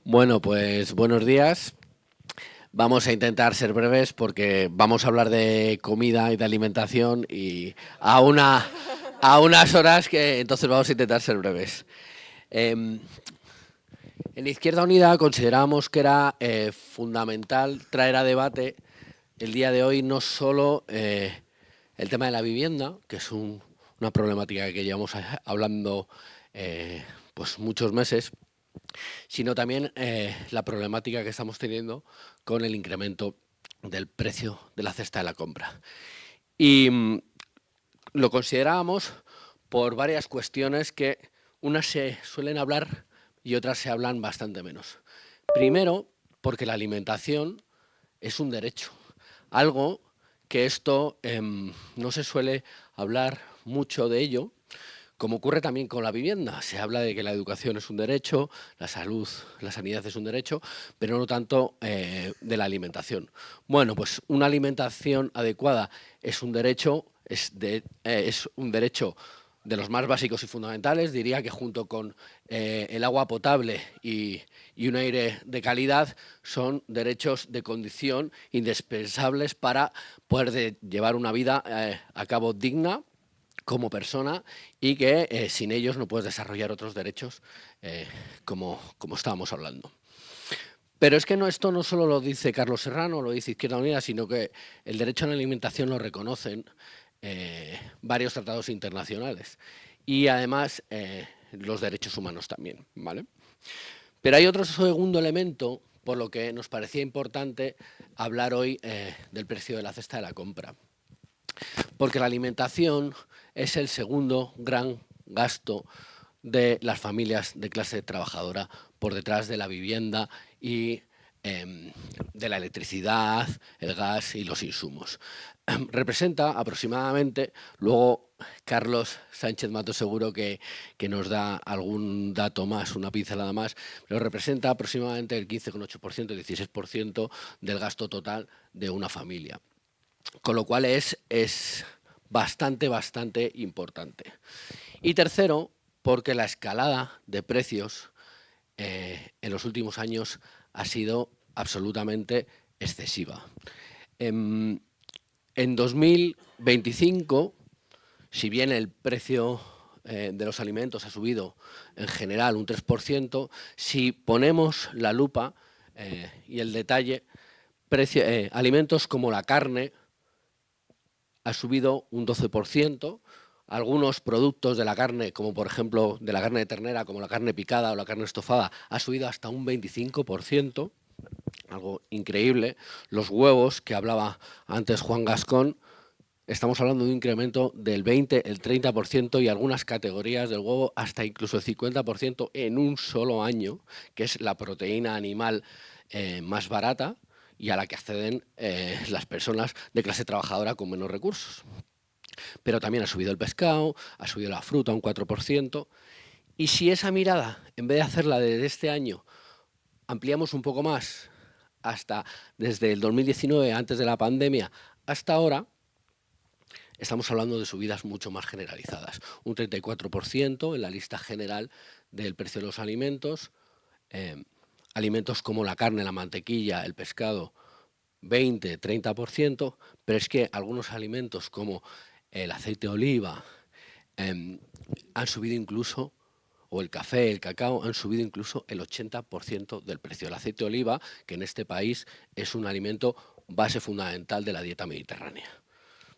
Bueno, pues buenos días. Vamos a intentar ser breves porque vamos a hablar de comida y de alimentación y a unas horas que entonces vamos a intentar ser breves. Em, en Izquierda Unida considerábamos que era fundamental traer a debate el día de hoy no solo el tema de la vivienda, que es una problemática que llevamos hablando pues muchos meses, sino también la problemática que estamos teniendo con el incremento del precio de la cesta de la compra. Y lo considerábamos por varias cuestiones que unas se suelen hablar y otras se hablan bastante menos. Primero, porque la alimentación es un derecho, algo que esto no se suele hablar mucho de ello, como ocurre también con la vivienda. Se habla de que la educación es un derecho, la salud, la sanidad es un derecho, pero no tanto de la alimentación. Bueno, pues una alimentación adecuada es un derecho, es un derecho de los más básicos y fundamentales. Diría que junto con el agua potable y un aire de calidad son derechos de condición indispensables para poder llevar una vida a cabo digna como persona y que sin ellos no puedes desarrollar otros derechos como estábamos hablando. Pero es que esto no solo lo dice Carlos Serrano, lo dice Izquierda Unida, sino que el derecho a la alimentación lo reconocen varios tratados internacionales y además los derechos humanos también, ¿vale? Pero hay otro segundo elemento por lo que nos parecía importante hablar hoy del precio de la cesta de la compra. Porque la alimentación es el segundo gran gasto de las familias de clase trabajadora por detrás de la vivienda y de la electricidad, el gas y los insumos. Representa aproximadamente, luego Carlos Sánchez Mato seguro que nos da algún dato más, una pincelada más, pero representa aproximadamente el 15,8%, el 16% del gasto total de una familia. Con lo cual es bastante importante. Y tercero, porque la escalada de precios en los últimos años ha sido absolutamente excesiva. En 2025, si bien el precio de los alimentos ha subido en general un 3%, si ponemos la lupa y el detalle, alimentos como la carne ha subido un 12%, algunos productos de la carne, como por ejemplo de la carne de ternera, como la carne picada o la carne estofada, ha subido hasta un 25%, algo increíble. Los huevos, que hablaba antes Juan Gascón, estamos hablando de un incremento del 20, el 30% y algunas categorías del huevo hasta incluso el 50% en un solo año, que es la proteína animal más barata y a la que acceden las personas de clase trabajadora con menos recursos. Pero también ha subido el pescado, ha subido la fruta un 4%. Y si esa mirada, en vez de hacerla desde este año, ampliamos un poco más, hasta desde el 2019, antes de la pandemia, hasta ahora, estamos hablando de subidas mucho más generalizadas. Un 34% en la lista general del precio de los alimentos. Alimentos como la carne, la mantequilla, el pescado, 20-30%, pero es que algunos alimentos como el aceite de oliva han subido incluso, o el café, el cacao, han subido incluso el 80% del precio. El aceite de oliva, que en este país es un alimento base fundamental de la dieta mediterránea,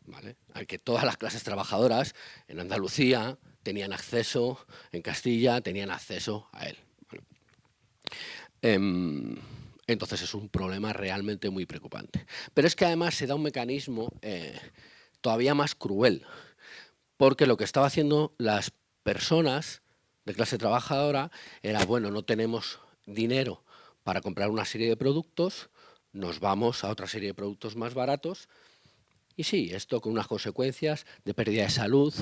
¿vale? Al que todas las clases trabajadoras en Andalucía tenían acceso, en Castilla tenían acceso a él. Entonces es un problema realmente muy preocupante. Pero es que además se da un mecanismo todavía más cruel, porque lo que estaban haciendo las personas de clase trabajadora era, bueno, no tenemos dinero para comprar una serie de productos, nos vamos a otra serie de productos más baratos. Y sí, esto con unas consecuencias de pérdida de salud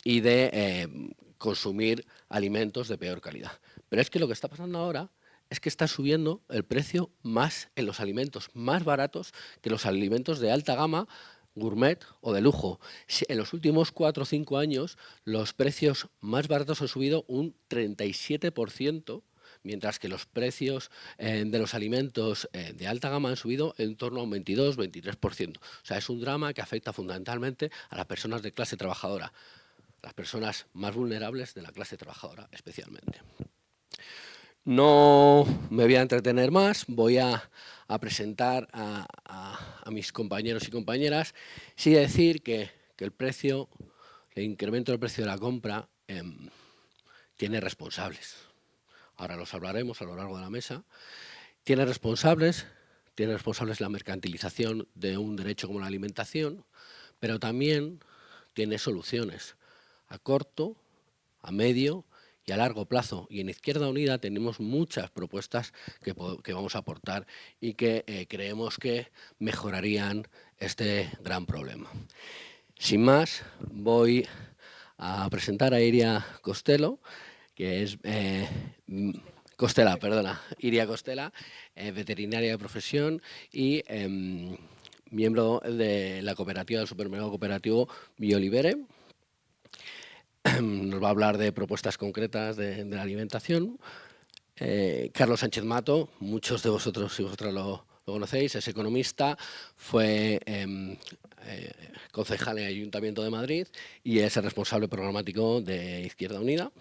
y de consumir alimentos de peor calidad. Pero es que lo que está pasando ahora es que está subiendo el precio más en los alimentos más baratos que los alimentos de alta gama, gourmet o de lujo. En los últimos 4 o 5 años los precios más baratos han subido un 37%, mientras que los precios de los alimentos de alta gama han subido en torno a un 22-23%. O sea, es un drama que afecta fundamentalmente a las personas de clase trabajadora, las personas más vulnerables de la clase trabajadora especialmente. No me voy a entretener más, voy a presentar a mis compañeros y compañeras. Sí decir que el incremento del precio de la compra tiene responsables. Ahora los hablaremos a lo largo de la mesa. Tiene responsables la mercantilización de un derecho como la alimentación, pero también tiene soluciones a corto, a medio y a largo plazo. Y en Izquierda Unida tenemos muchas propuestas que vamos a aportar y que creemos que mejorarían este gran problema. Sin más, voy a presentar a Iria Costello, que es Iria Costello, veterinaria de profesión y miembro de la cooperativa del supermercado cooperativo Biolibere. Nos va a hablar de propuestas concretas de la alimentación. Carlos Sánchez Mato, muchos de vosotros y vosotras lo conocéis, es economista, fue concejal en el Ayuntamiento de Madrid y es el responsable programático de Izquierda Unida.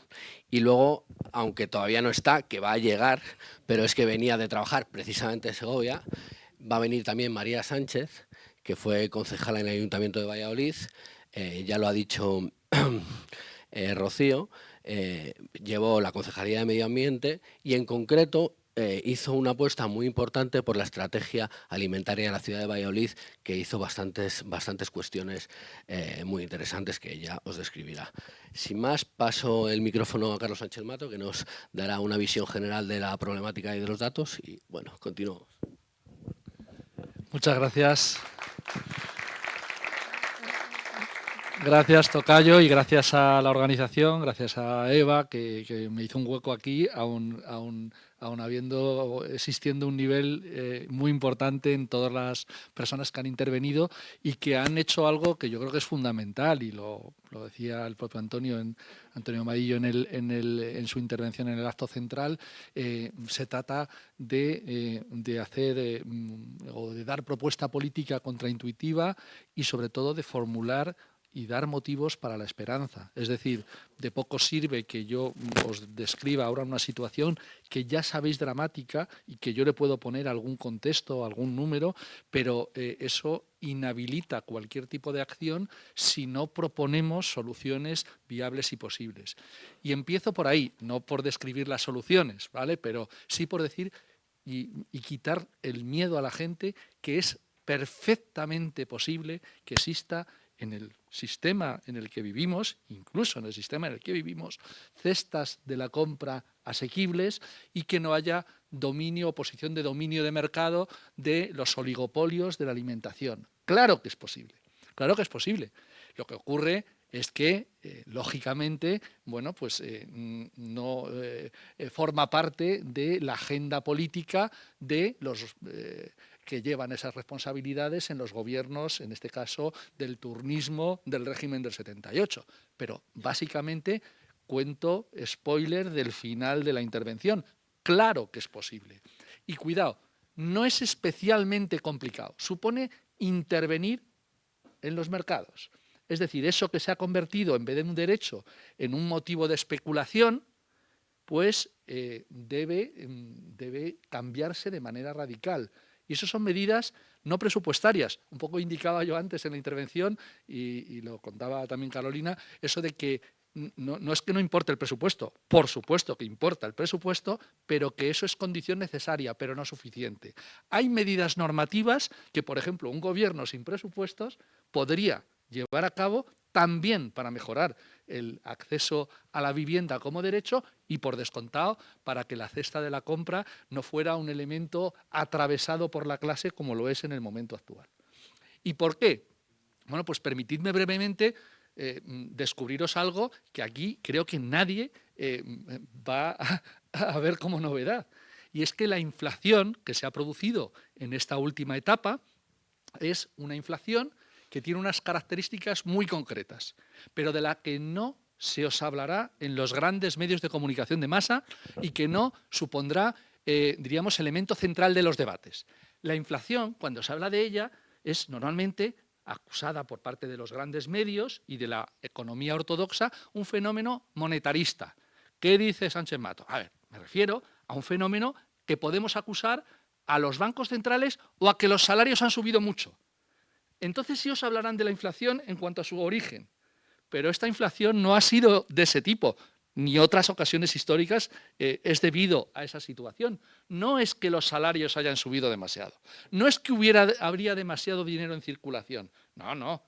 Y luego, aunque todavía no está, que va a llegar, pero es que venía de trabajar precisamente en Segovia, va a venir también María Sánchez, que fue concejala en el Ayuntamiento de Valladolid, ya lo ha dicho Rocío, llevó la Concejalía de Medio Ambiente y en concreto hizo una apuesta muy importante por la estrategia alimentaria de la ciudad de Valladolid, que hizo bastantes cuestiones muy interesantes que ella os describirá. Sin más, paso el micrófono a Carlos Sánchez Mato, que nos dará una visión general de la problemática y de los datos. Y bueno, continuamos. Muchas gracias. Gracias, tocayo, y gracias a la organización, gracias a Eva, que me hizo un hueco aquí, aún existiendo un nivel muy importante en todas las personas que han intervenido y que han hecho algo que yo creo que es fundamental, y lo decía el propio Antonio Madillo en su intervención en el acto central. Se trata de hacer o de dar propuesta política contraintuitiva y sobre todo de formular y dar motivos para la esperanza. Es decir, de poco sirve que yo os describa ahora una situación que ya sabéis dramática y que yo le puedo poner algún contexto, algún número, pero eso inhabilita cualquier tipo de acción si no proponemos soluciones viables y posibles. Y empiezo por ahí, no por describir las soluciones, ¿vale?, pero sí por decir y quitar el miedo a la gente, que es perfectamente posible que exista en el sistema en el que vivimos, incluso en el sistema en el que vivimos, cestas de la compra asequibles y que no haya dominio o posición de dominio de mercado de los oligopolios de la alimentación. Claro que es posible, claro que es posible. Lo que ocurre es que, lógicamente, bueno, pues no forma parte de la agenda política de los que llevan esas responsabilidades en los gobiernos, en este caso del turnismo del régimen del 78. Pero básicamente cuento spoiler del final de la intervención. Claro que es posible. Y cuidado, no es especialmente complicado. Supone intervenir en los mercados. Es decir, eso que se ha convertido, en vez de un derecho, en un motivo de especulación, pues debe cambiarse de manera radical. Y eso son medidas no presupuestarias. Un poco indicaba yo antes en la intervención, y lo contaba también Carolina, eso de que no es que no importe el presupuesto. Por supuesto que importa el presupuesto, pero que eso es condición necesaria, pero no suficiente. Hay medidas normativas que, por ejemplo, un gobierno sin presupuestos podría llevar a cabo también para mejorar el acceso a la vivienda como derecho y, por descontado, para que la cesta de la compra no fuera un elemento atravesado por la clase como lo es en el momento actual. ¿Y por qué? Bueno, pues permitidme brevemente descubriros algo que aquí creo que nadie va a ver como novedad. Y es que la inflación que se ha producido en esta última etapa es una inflación que tiene unas características muy concretas, pero de la que no se os hablará en los grandes medios de comunicación de masa y que no supondrá, diríamos, elemento central de los debates. La inflación, cuando se habla de ella, es normalmente acusada por parte de los grandes medios y de la economía ortodoxa un fenómeno monetarista. ¿Qué dice Sánchez Mato? A ver, me refiero a un fenómeno que podemos acusar a los bancos centrales o a que los salarios han subido mucho. Entonces sí os hablarán de la inflación en cuanto a su origen, pero esta inflación no ha sido de ese tipo, ni otras ocasiones históricas es debido a esa situación. No es que los salarios hayan subido demasiado, no es que habría demasiado dinero en circulación, no, no.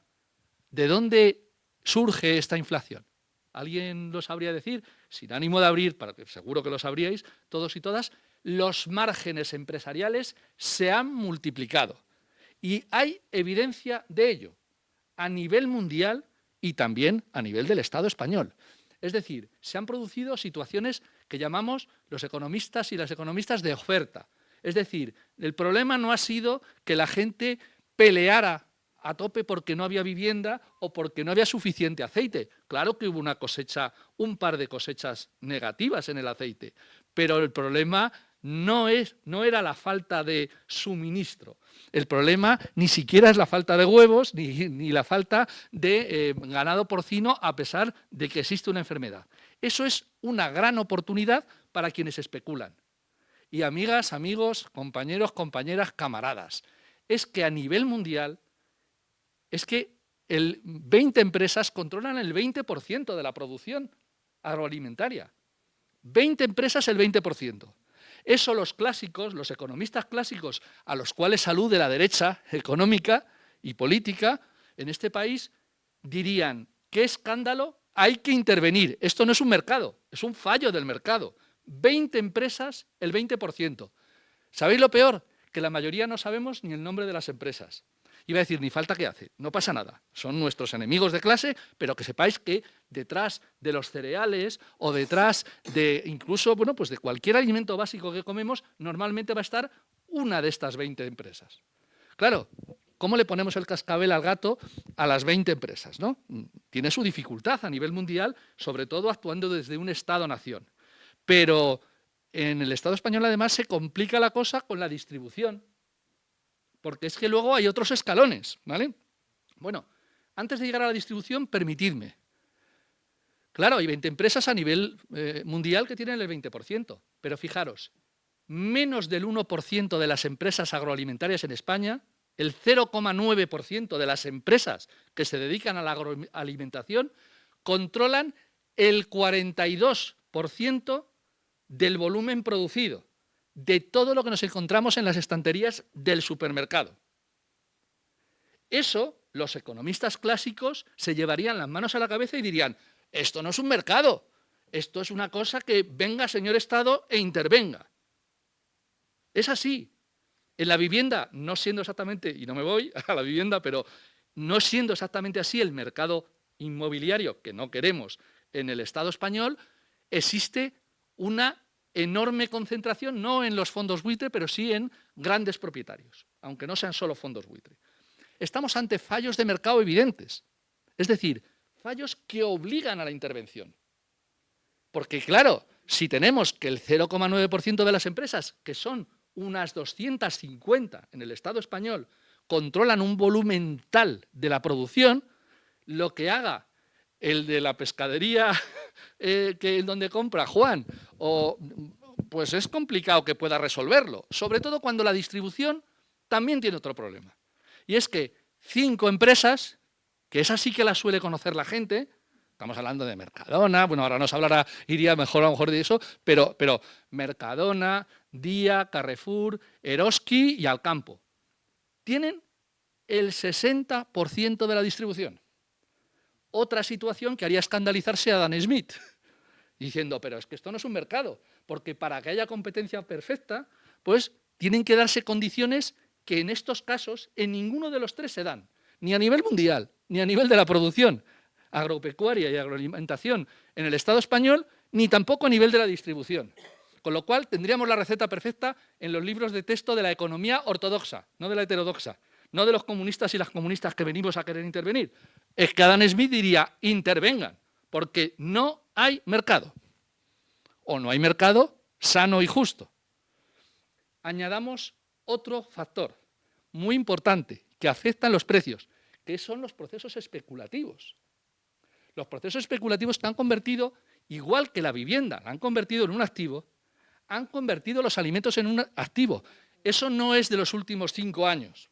¿De dónde surge esta inflación? ¿Alguien lo sabría decir? Sin ánimo de abrir, para que seguro que lo sabríais todos y todas, los márgenes empresariales se han multiplicado. Y hay evidencia de ello a nivel mundial y también a nivel del Estado español. Es decir, se han producido situaciones que llamamos los economistas y las economistas de oferta. Es decir, el problema no ha sido que la gente peleara a tope porque no había vivienda o porque no había suficiente aceite. Claro que hubo una cosecha, un par de cosechas negativas en el aceite, pero el problema no era la falta de suministro. El problema ni siquiera es la falta de huevos ni la falta de ganado porcino, a pesar de que existe una enfermedad. Eso es una gran oportunidad para quienes especulan. Y amigas, amigos, compañeros, compañeras, camaradas, es que a nivel mundial, es que 20 empresas controlan el 20% de la producción agroalimentaria. 20 empresas el 20%. Eso los clásicos, los economistas clásicos, a los cuales alude la derecha económica y política en este país, dirían: ¡qué escándalo! Hay que intervenir. Esto no es un mercado, es un fallo del mercado. 20 empresas, el 20%. ¿Sabéis lo peor? Que la mayoría no sabemos ni el nombre de las empresas. Iba a decir, ni falta que hace, no pasa nada. Son nuestros enemigos de clase, pero que sepáis que detrás de los cereales o detrás de incluso, bueno, pues de cualquier alimento básico que comemos, normalmente va a estar una de estas 20 empresas. Claro, ¿cómo le ponemos el cascabel al gato a las 20 empresas, ¿no? Tiene su dificultad a nivel mundial, sobre todo actuando desde un Estado-nación. Pero en el Estado español, además, se complica la cosa con la distribución. Porque es que luego hay otros escalones, ¿vale? Bueno, antes de llegar a la distribución, permitidme. Claro, hay 20 empresas a nivel mundial que tienen el 20%, pero fijaros, menos del 1% de las empresas agroalimentarias en España, el 0,9% de las empresas que se dedican a la agroalimentación, controlan el 42% del volumen producido, de todo lo que nos encontramos en las estanterías del supermercado. Eso, los economistas clásicos se llevarían las manos a la cabeza y dirían: esto no es un mercado, esto es una cosa que venga, señor Estado, e intervenga. Es así. En la vivienda, no siendo exactamente, y no me voy a la vivienda, pero no siendo exactamente así el mercado inmobiliario que no queremos en el Estado español, existe una enorme concentración, no en los fondos buitre, pero sí en grandes propietarios, aunque no sean solo fondos buitre. Estamos ante fallos de mercado evidentes, es decir, fallos que obligan a la intervención. Porque claro, si tenemos que el 0,9% de las empresas, que son unas 250 en el Estado español, controlan un volumen tal de la producción, lo que haga el de la pescadería donde compra Juan, pues es complicado que pueda resolverlo, sobre todo cuando la distribución también tiene otro problema. Y es que 5 empresas, que esa sí que la suele conocer la gente, estamos hablando de Mercadona, bueno, ahora nos hablará, iría mejor a lo mejor de eso, pero Mercadona, Día, Carrefour, Eroski y Alcampo, tienen el 60% de la distribución. Otra situación que haría escandalizarse a Dan Smith, diciendo: pero es que esto no es un mercado, porque para que haya competencia perfecta, pues tienen que darse condiciones que en estos casos en ninguno de los tres se dan, ni a nivel mundial, ni a nivel de la producción agropecuaria y agroalimentación en el Estado español, ni tampoco a nivel de la distribución. Con lo cual tendríamos la receta perfecta en los libros de texto de la economía ortodoxa, no de la heterodoxa, no de los comunistas y las comunistas que venimos a querer intervenir. Es que Adam Smith diría: intervengan, porque no hay mercado, o no hay mercado sano y justo. Añadamos otro factor muy importante que afecta a los precios, que son los procesos especulativos. Los procesos especulativos que han convertido, igual que la vivienda, la han convertido en un activo, han convertido los alimentos en un activo. Eso no es de los últimos 5 años.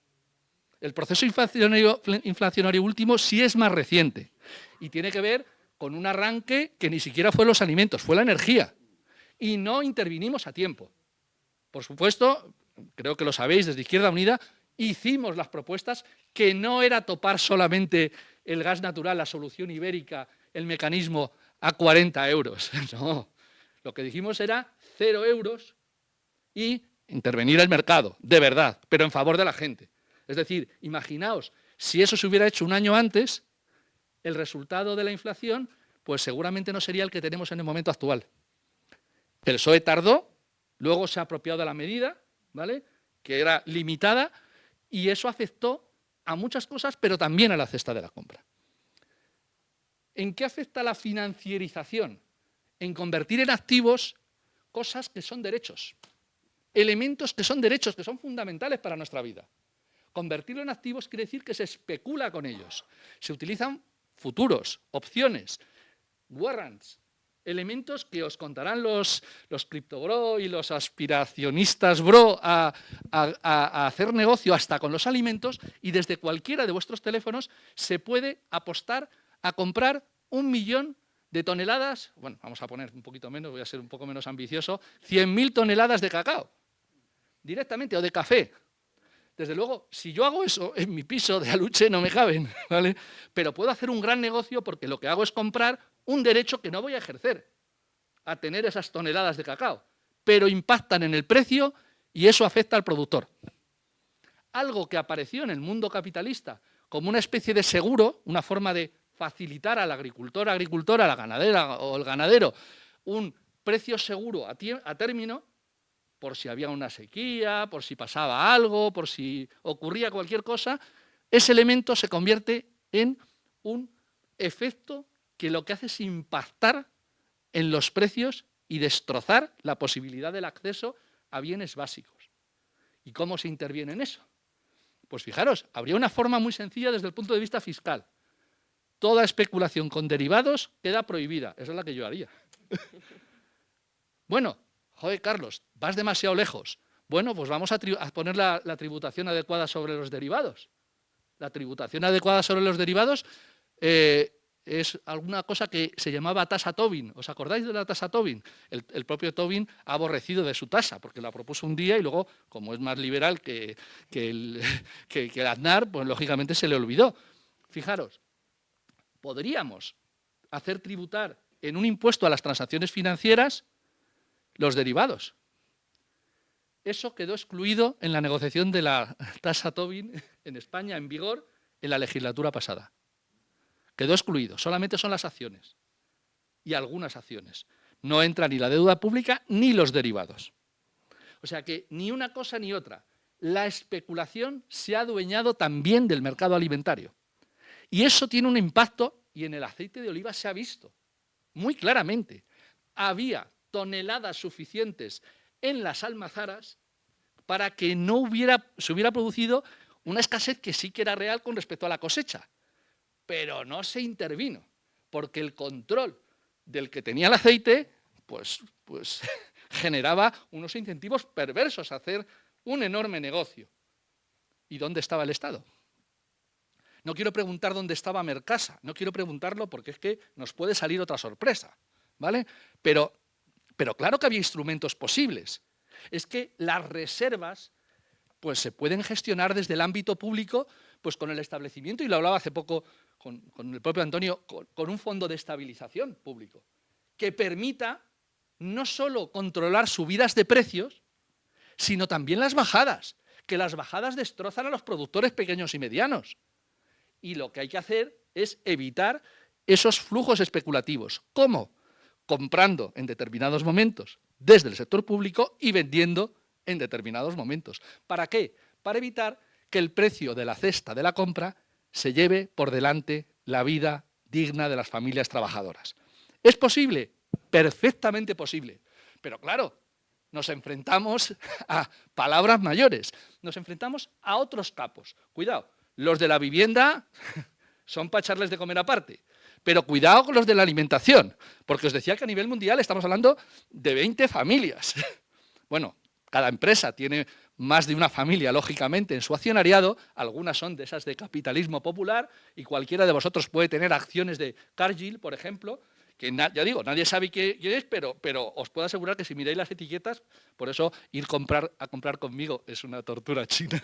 El proceso inflacionario último sí es más reciente y tiene que ver con un arranque que ni siquiera fue los alimentos, fue la energía. Y no intervinimos a tiempo. Por supuesto, creo que lo sabéis, desde Izquierda Unida hicimos las propuestas que no era topar solamente el gas natural, la solución ibérica, el mecanismo a 40 euros. No, lo que dijimos era 0 euros y intervenir el mercado, de verdad, pero en favor de la gente. Es decir, imaginaos, si eso se hubiera hecho un año antes, el resultado de la inflación pues seguramente no sería el que tenemos en el momento actual. El PSOE tardó, luego se ha apropiado de la medida, ¿vale?, que era limitada, y eso afectó a muchas cosas, pero también a la cesta de la compra. ¿En qué afecta la financiarización? En convertir en activos cosas que son derechos, elementos que son derechos, que son fundamentales para nuestra vida. Convertirlo en activos quiere decir que se especula con ellos. Se utilizan futuros, opciones, warrants, elementos que os contarán los criptobro y los aspiracionistas bro a hacer negocio hasta con los alimentos, y desde cualquiera de vuestros teléfonos se puede apostar a comprar 1 millón de toneladas, bueno, vamos a poner un poquito menos, voy a ser un poco menos ambicioso, 100.000 toneladas de cacao, directamente, o de café. Desde luego, si yo hago eso en mi piso de Aluche no me caben, ¿vale? Pero puedo hacer un gran negocio porque lo que hago es comprar un derecho que no voy a ejercer, a tener esas toneladas de cacao, pero impactan en el precio y eso afecta al productor. Algo que apareció en el mundo capitalista como una especie de seguro, una forma de facilitar al agricultor, agricultora, a la ganadera o el ganadero un precio seguro a término, por si había una sequía, por si pasaba algo, por si ocurría cualquier cosa, ese elemento se convierte en un efecto que lo que hace es impactar en los precios y destrozar la posibilidad del acceso a bienes básicos. ¿Y cómo se interviene en eso? Pues fijaros, habría una forma muy sencilla desde el punto de vista fiscal. Toda especulación con derivados queda prohibida. Esa es la que yo haría. Bueno, joder, Carlos, vas demasiado lejos. Bueno, pues vamos a poner la tributación adecuada sobre los derivados. La tributación adecuada sobre los derivados es alguna cosa que se llamaba tasa Tobin. ¿Os acordáis de la tasa Tobin? El propio Tobin ha aborrecido de su tasa, porque la propuso un día y luego, como es más liberal que Aznar, pues lógicamente se le olvidó. Fijaros, podríamos hacer tributar en un impuesto a las transacciones financieras los derivados. Eso quedó excluido en la negociación de la tasa Tobin en España, en vigor, en la legislatura pasada. Quedó excluido, solamente son las acciones y algunas acciones. No entra ni la deuda pública ni los derivados. O sea que ni una cosa ni otra. La especulación se ha adueñado también del mercado alimentario. Y eso tiene un impacto, y en el aceite de oliva se ha visto muy claramente. Había toneladas suficientes en las almazaras para que se hubiera producido una escasez que sí que era real con respecto a la cosecha. Pero no se intervino, porque el control del que tenía el aceite pues generaba unos incentivos perversos a hacer un enorme negocio. ¿Y dónde estaba el Estado? No quiero preguntar dónde estaba Mercasa, no quiero preguntarlo porque es que nos puede salir otra sorpresa, ¿vale? Pero claro que había instrumentos posibles. Es que las reservas pues se pueden gestionar desde el ámbito público pues con el establecimiento, y lo hablaba hace poco con el propio Antonio, con un fondo de estabilización público, que permita no solo controlar subidas de precios, sino también las bajadas, que las bajadas destrozan a los productores pequeños y medianos. Y lo que hay que hacer es evitar esos flujos especulativos. ¿Cómo? Comprando en determinados momentos desde el sector público y vendiendo en determinados momentos. ¿Para qué? Para evitar que el precio de la cesta de la compra se lleve por delante la vida digna de las familias trabajadoras. ¿Es posible? Perfectamente posible. Pero claro, nos enfrentamos a palabras mayores, nos enfrentamos a otros capos. Cuidado, los de la vivienda son para echarles de comer aparte. Pero cuidado con los de la alimentación, porque os decía que a nivel mundial estamos hablando de 20 familias. Bueno, cada empresa tiene más de una familia, lógicamente, en su accionariado. Algunas son de esas de capitalismo popular y cualquiera de vosotros puede tener acciones de Cargill, por ejemplo, que ya digo, nadie sabe qué es, pero os puedo asegurar que si miráis las etiquetas, por eso ir a comprar conmigo es una tortura china,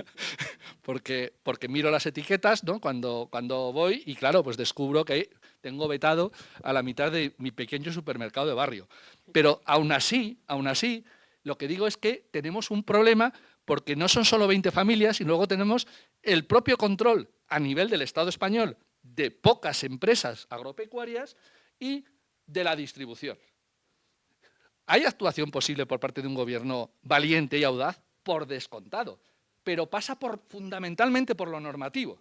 porque miro las etiquetas, ¿no? cuando voy y claro, pues descubro que tengo vetado a la mitad de mi pequeño supermercado de barrio. Pero aún así, lo que digo es que tenemos un problema porque no son solo 20 familias y luego tenemos el propio control a nivel del Estado español de pocas empresas agropecuarias y de la distribución. ¿Hay actuación posible por parte de un gobierno valiente y audaz? Por descontado, pero pasa fundamentalmente por lo normativo.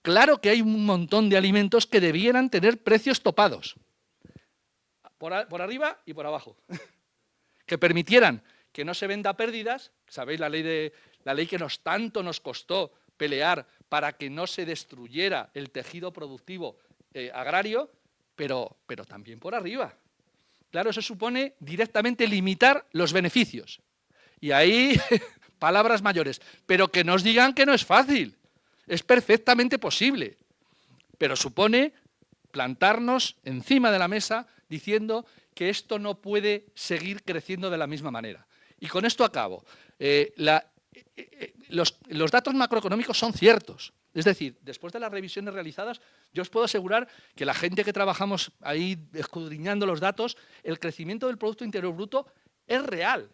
Claro que hay un montón de alimentos que debieran tener precios topados, por arriba y por abajo, que permitieran que no se venda a pérdidas. Sabéis la ley que tanto nos costó pelear para que no se destruyera el tejido productivo agrario, pero también por arriba. Claro, eso supone directamente limitar los beneficios. Y ahí, palabras mayores. Pero que nos digan que no es fácil. Es perfectamente posible. Pero supone plantarnos encima de la mesa diciendo que esto no puede seguir creciendo de la misma manera. Y con esto acabo. Los datos macroeconómicos son ciertos. Es decir, después de las revisiones realizadas, yo os puedo asegurar que la gente que trabajamos ahí escudriñando los datos, el crecimiento del Producto Interior Bruto es real,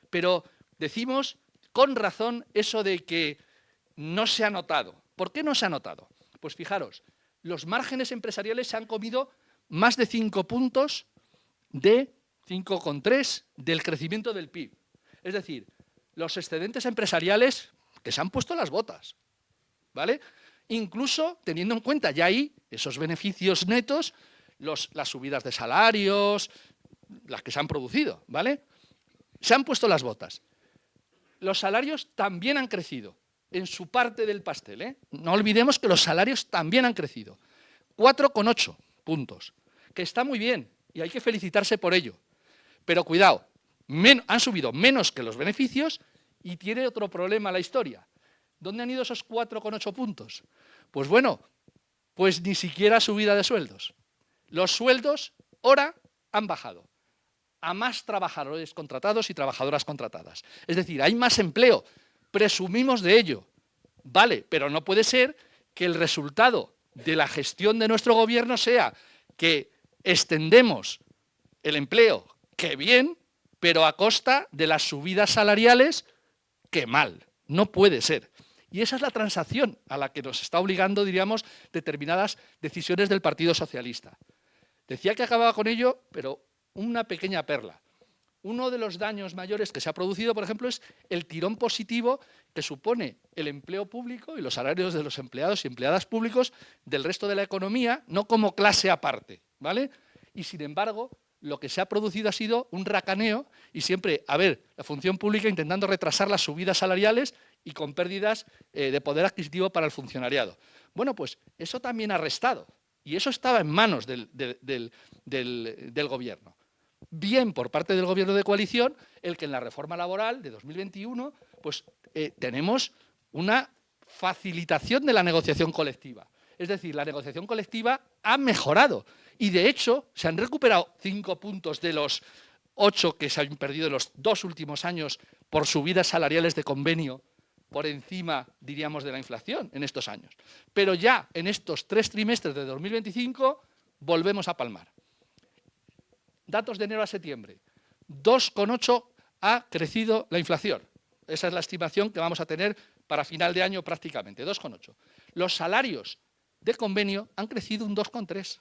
pero decimos con razón eso de que no se ha notado. ¿Por qué no se ha notado? Pues fijaros, los márgenes empresariales se han comido más de 5 puntos de 5,3 del crecimiento del PIB. Es decir, los excedentes empresariales que se han puesto las botas, ¿vale? Incluso teniendo en cuenta ya ahí esos beneficios netos, las subidas de salarios, las que se han producido, ¿vale? Se han puesto las botas. Los salarios también han crecido en su parte del pastel, ¿eh? No olvidemos que los salarios también han crecido. 4,8 puntos, que está muy bien y hay que felicitarse por ello. Pero cuidado, han subido menos que los beneficios y tiene otro problema la historia. ¿Dónde han ido esos 4,8 puntos? Pues bueno, pues ni siquiera subida de sueldos. Los sueldos ahora han bajado a más trabajadores contratados y trabajadoras contratadas. Es decir, hay más empleo, presumimos de ello. Vale, pero no puede ser que el resultado de la gestión de nuestro gobierno sea que extendemos el empleo, que bien, pero a costa de las subidas salariales, que mal. No puede ser. Y esa es la transacción a la que nos está obligando, diríamos, determinadas decisiones del Partido Socialista. Decía que acababa con ello, pero una pequeña perla. Uno de los daños mayores que se ha producido, por ejemplo, es el tirón positivo que supone el empleo público y los salarios de los empleados y empleadas públicos del resto de la economía, no como clase aparte, ¿vale? Y sin embargo, lo que se ha producido ha sido un racaneo y siempre, la función pública intentando retrasar las subidas salariales y con pérdidas de poder adquisitivo para el funcionariado. Bueno, pues eso también ha restado y eso estaba en manos del gobierno. Bien por parte del gobierno de coalición, el que en la reforma laboral de 2021 pues, tenemos una facilitación de la negociación colectiva. Es decir, la negociación colectiva ha mejorado y, de hecho, se han recuperado 5 puntos de los 8 que se han perdido en los 2 últimos años por subidas salariales de convenio por encima, diríamos, de la inflación en estos años. Pero ya en estos 3 trimestres de 2025 volvemos a palmar. Datos de enero a septiembre. 2,8 ha crecido la inflación. Esa es la estimación que vamos a tener para final de año prácticamente, 2,8. Los salarios de convenio han crecido un 2,3.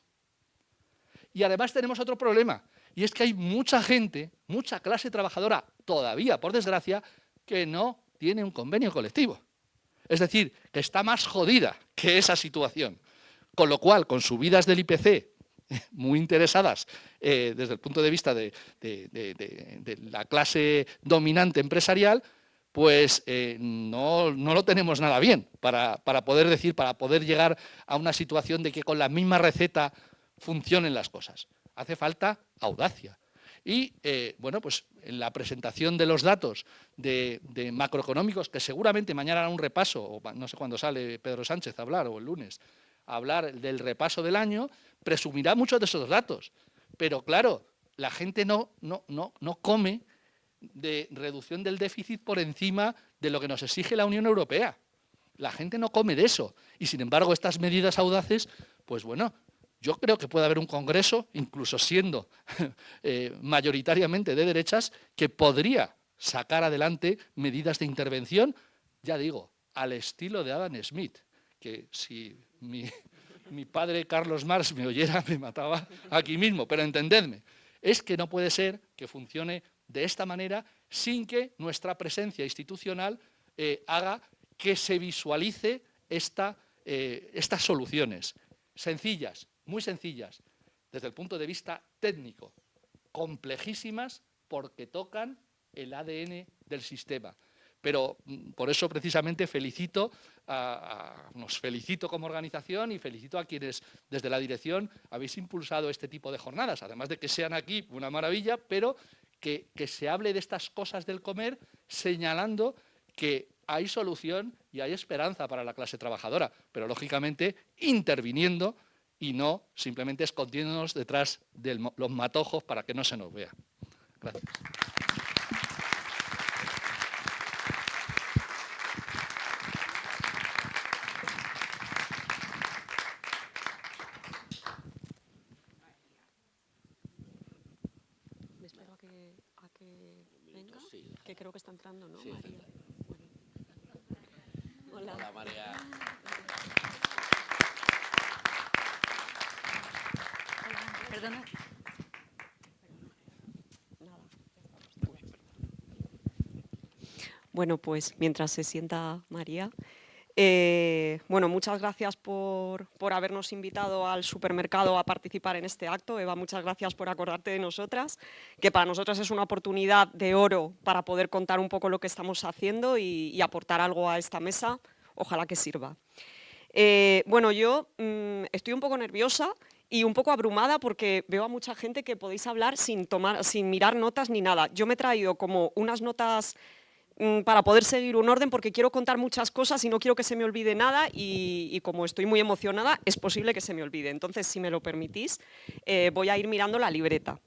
Y además tenemos otro problema, y es que hay mucha gente, mucha clase trabajadora, todavía, por desgracia, que no tiene un convenio colectivo. Es decir, que está más jodida que esa situación. con lo cual, con subidas del IPC muy interesadas desde el punto de vista de la clase dominante empresarial, pues no lo tenemos nada bien para poder llegar a una situación de que con la misma receta funcionen las cosas. Hace falta audacia. Y, bueno, pues en la presentación de los datos de macroeconómicos, que seguramente mañana hará un repaso, o no sé cuándo sale Pedro Sánchez a hablar, o el lunes, a hablar del repaso del año, presumirá muchos de esos datos. Pero, claro, la gente no come de reducción del déficit por encima de lo que nos exige la Unión Europea. La gente no come de eso. Y, sin embargo, estas medidas audaces, pues bueno, yo creo que puede haber un Congreso, incluso siendo mayoritariamente de derechas, que podría sacar adelante medidas de intervención, ya digo, al estilo de Adam Smith, que si mi padre Carlos Marx me oyera, me mataba aquí mismo. Pero entendedme, es que no puede ser que funcione de esta manera sin que nuestra presencia institucional haga que se visualice estas soluciones sencillas, muy sencillas, desde el punto de vista técnico, complejísimas porque tocan el ADN del sistema. Pero por eso precisamente nos felicito como organización y felicito a quienes desde la dirección habéis impulsado este tipo de jornadas, además de que sean aquí una maravilla, pero que se hable de estas cosas del comer señalando que hay solución y hay esperanza para la clase trabajadora, pero lógicamente interviniendo y no simplemente escondiéndonos detrás de los matojos para que no se nos vea. Gracias. Me espero a que venga, que creo que está entrando, ¿no, sí, María? Hola. Hola, María. Hola, perdona. Nada. Bueno, pues mientras se sienta María, bueno, muchas gracias por habernos invitado al supermercado a participar en este acto. Eva, muchas gracias por acordarte de nosotras, que para nosotras es una oportunidad de oro para poder contar un poco lo que estamos haciendo y aportar algo a esta mesa. Ojalá que sirva. Bueno, yo estoy un poco nerviosa y un poco abrumada porque veo a mucha gente que podéis hablar sin mirar notas ni nada. Yo me he traído como unas notas para poder seguir un orden, porque quiero contar muchas cosas y no quiero que se me olvide nada, y como estoy muy emocionada es posible que se me olvide. Entonces, si me lo permitís, voy a ir mirando la libreta.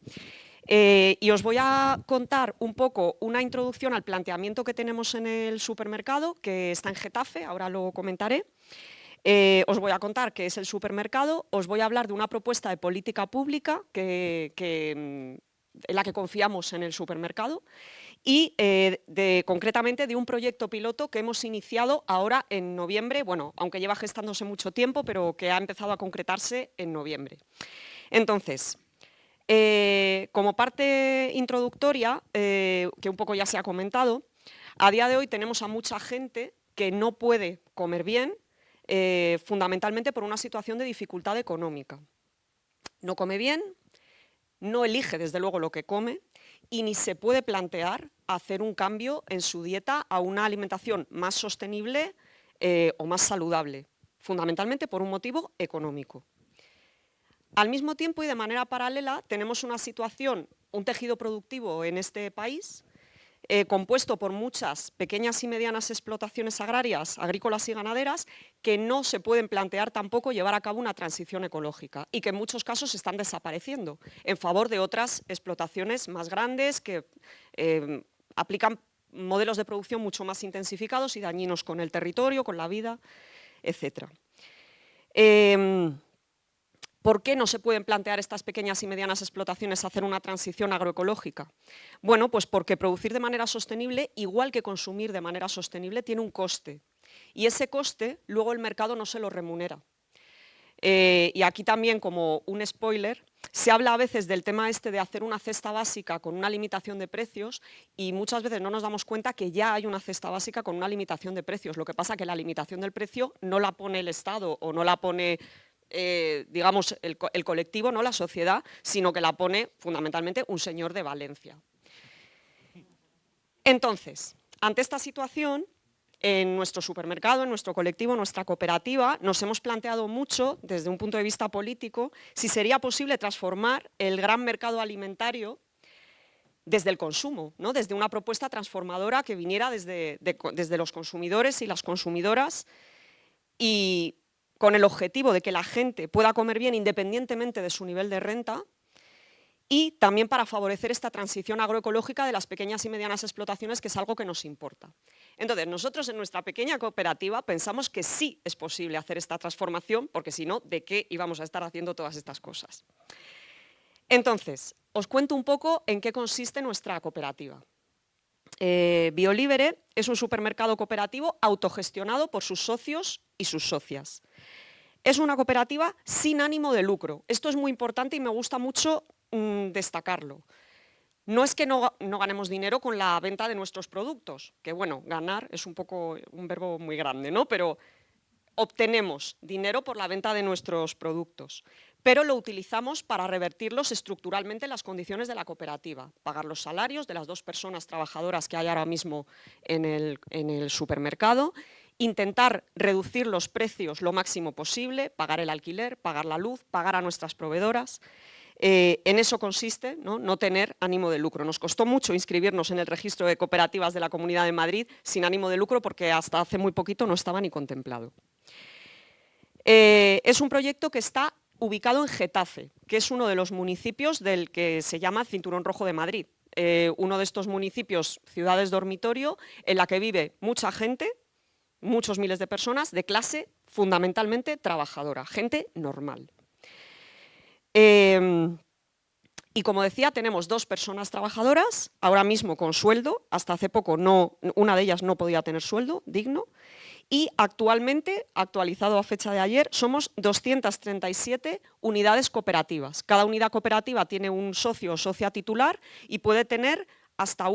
Y os voy a contar un poco una introducción al planteamiento que tenemos en el supermercado, que está en Getafe, ahora lo comentaré. Os voy a contar qué es el supermercado, os voy a hablar de una propuesta de política pública en la que confiamos en el supermercado, y concretamente de un proyecto piloto que hemos iniciado ahora en noviembre, bueno, aunque lleva gestándose mucho tiempo, pero que ha empezado a concretarse en noviembre. Entonces, como parte introductoria, que un poco ya se ha comentado, a día de hoy tenemos a mucha gente que no puede comer bien, fundamentalmente por una situación de dificultad económica. No come bien, no elige desde luego lo que come y ni se puede plantear hacer un cambio en su dieta a una alimentación más sostenible o más saludable, fundamentalmente por un motivo económico. Al mismo tiempo y de manera paralela tenemos una situación, un tejido productivo en este país compuesto por muchas pequeñas y medianas explotaciones agrarias, agrícolas y ganaderas, que no se pueden plantear tampoco llevar a cabo una transición ecológica y que en muchos casos están desapareciendo en favor de otras explotaciones más grandes que aplican modelos de producción mucho más intensificados y dañinos con el territorio, con la vida, etc. ¿Por qué no se pueden plantear estas pequeñas y medianas explotaciones hacer una transición agroecológica? Bueno, pues porque producir de manera sostenible, igual que consumir de manera sostenible, tiene un coste. Y ese coste luego el mercado no se lo remunera. Y aquí también, como un spoiler, se habla a veces del tema este de hacer una cesta básica con una limitación de precios, y muchas veces no nos damos cuenta que ya hay una cesta básica con una limitación de precios. Lo que pasa es que la limitación del precio no la pone el Estado o no la pone digamos, el colectivo, ¿no? La sociedad, sino que la pone fundamentalmente un señor de Valencia. Entonces, ante esta situación, en nuestro supermercado, en nuestro colectivo, en nuestra cooperativa, nos hemos planteado mucho, desde un punto de vista político, si sería posible transformar el gran mercado alimentario desde el consumo, ¿no? Desde una propuesta transformadora que viniera desde los consumidores y las consumidoras, y con el objetivo de que la gente pueda comer bien independientemente de su nivel de renta, y también para favorecer esta transición agroecológica de las pequeñas y medianas explotaciones, que es algo que nos importa. Entonces, nosotros en nuestra pequeña cooperativa pensamos que sí es posible hacer esta transformación, porque si no, ¿de qué íbamos a estar haciendo todas estas cosas? Entonces, os cuento un poco en qué consiste nuestra cooperativa. Biolíbere es un supermercado cooperativo autogestionado por sus socios y sus socias. Es una cooperativa sin ánimo de lucro. Esto es muy importante y me gusta mucho destacarlo. No es que no ganemos dinero con la venta de nuestros productos, que bueno, ganar es un poco un verbo muy grande, ¿no? Pero obtenemos dinero por la venta de nuestros productos, pero lo utilizamos para revertirlos estructuralmente en las condiciones de la cooperativa, pagar los salarios de las 2 personas trabajadoras que hay ahora mismo en el supermercado, intentar reducir los precios lo máximo posible, pagar el alquiler, pagar la luz, pagar a nuestras proveedoras. En eso consiste, ¿no? Tener ánimo de lucro. Nos costó mucho inscribirnos en el registro de cooperativas de la Comunidad de Madrid sin ánimo de lucro, porque hasta hace muy poquito no estaba ni contemplado. Es un proyecto que está ubicado en Getafe, que es uno de los municipios del que se llama Cinturón Rojo de Madrid. Uno de estos municipios, ciudades dormitorio, en la que vive mucha gente, muchos miles de personas, de clase fundamentalmente trabajadora, gente normal. Y como decía, tenemos 2 personas trabajadoras, ahora mismo con sueldo, hasta hace poco una de ellas no podía tener sueldo digno, y actualmente, actualizado a fecha de ayer, somos 237 unidades cooperativas. Cada unidad cooperativa tiene un socio o socia titular y puede tener hasta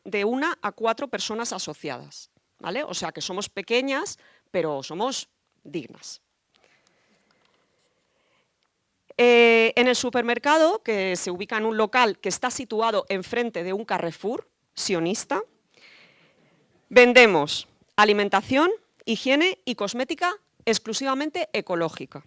de 1 a 4 personas asociadas, ¿vale? O sea que somos pequeñas, pero somos dignas. En el supermercado, que se ubica en un local que está situado enfrente de un Carrefour sionista, vendemos alimentación, higiene y cosmética exclusivamente ecológica.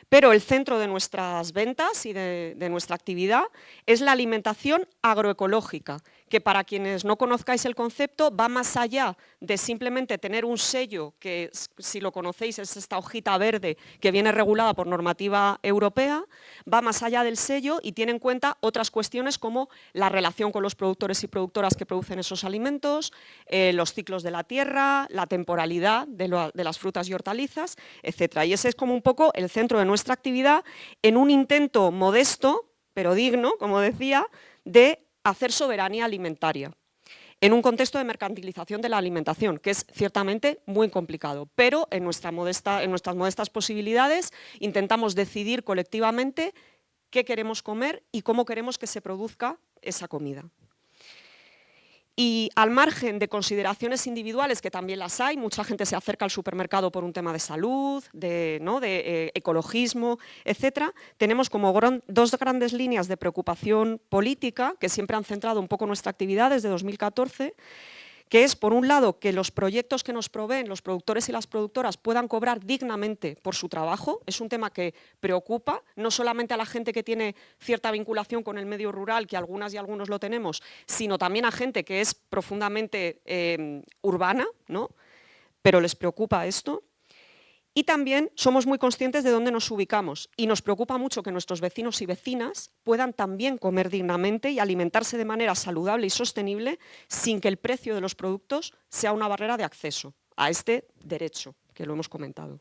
Pero el centro de nuestras ventas y de nuestra actividad es la alimentación agroecológica, que para quienes no conozcáis el concepto va más allá de simplemente tener un sello, que si lo conocéis es esta hojita verde que viene regulada por normativa europea, va más allá del sello y tiene en cuenta otras cuestiones como la relación con los productores y productoras que producen esos alimentos, los ciclos de la tierra, la temporalidad de las frutas y hortalizas, etc. Y ese es como un poco el centro de nuestra actividad, en un intento modesto, pero digno, como decía, de hacer soberanía alimentaria en un contexto de mercantilización de la alimentación, que es ciertamente muy complicado, pero en nuestras modestas posibilidades intentamos decidir colectivamente qué queremos comer y cómo queremos que se produzca esa comida. Y al margen de consideraciones individuales, que también las hay, mucha gente se acerca al supermercado por un tema de salud, de ecologismo, etc. Tenemos como 2 grandes líneas de preocupación política que siempre han centrado un poco nuestra actividad desde 2014, que es, por un lado, que los proyectos que nos proveen los productores y las productoras puedan cobrar dignamente por su trabajo. Es un tema que preocupa no solamente a la gente que tiene cierta vinculación con el medio rural, que algunas y algunos lo tenemos, sino también a gente que es profundamente urbana, ¿no? Pero les preocupa esto. Y también somos muy conscientes de dónde nos ubicamos y nos preocupa mucho que nuestros vecinos y vecinas puedan también comer dignamente y alimentarse de manera saludable y sostenible sin que el precio de los productos sea una barrera de acceso a este derecho, que lo hemos comentado.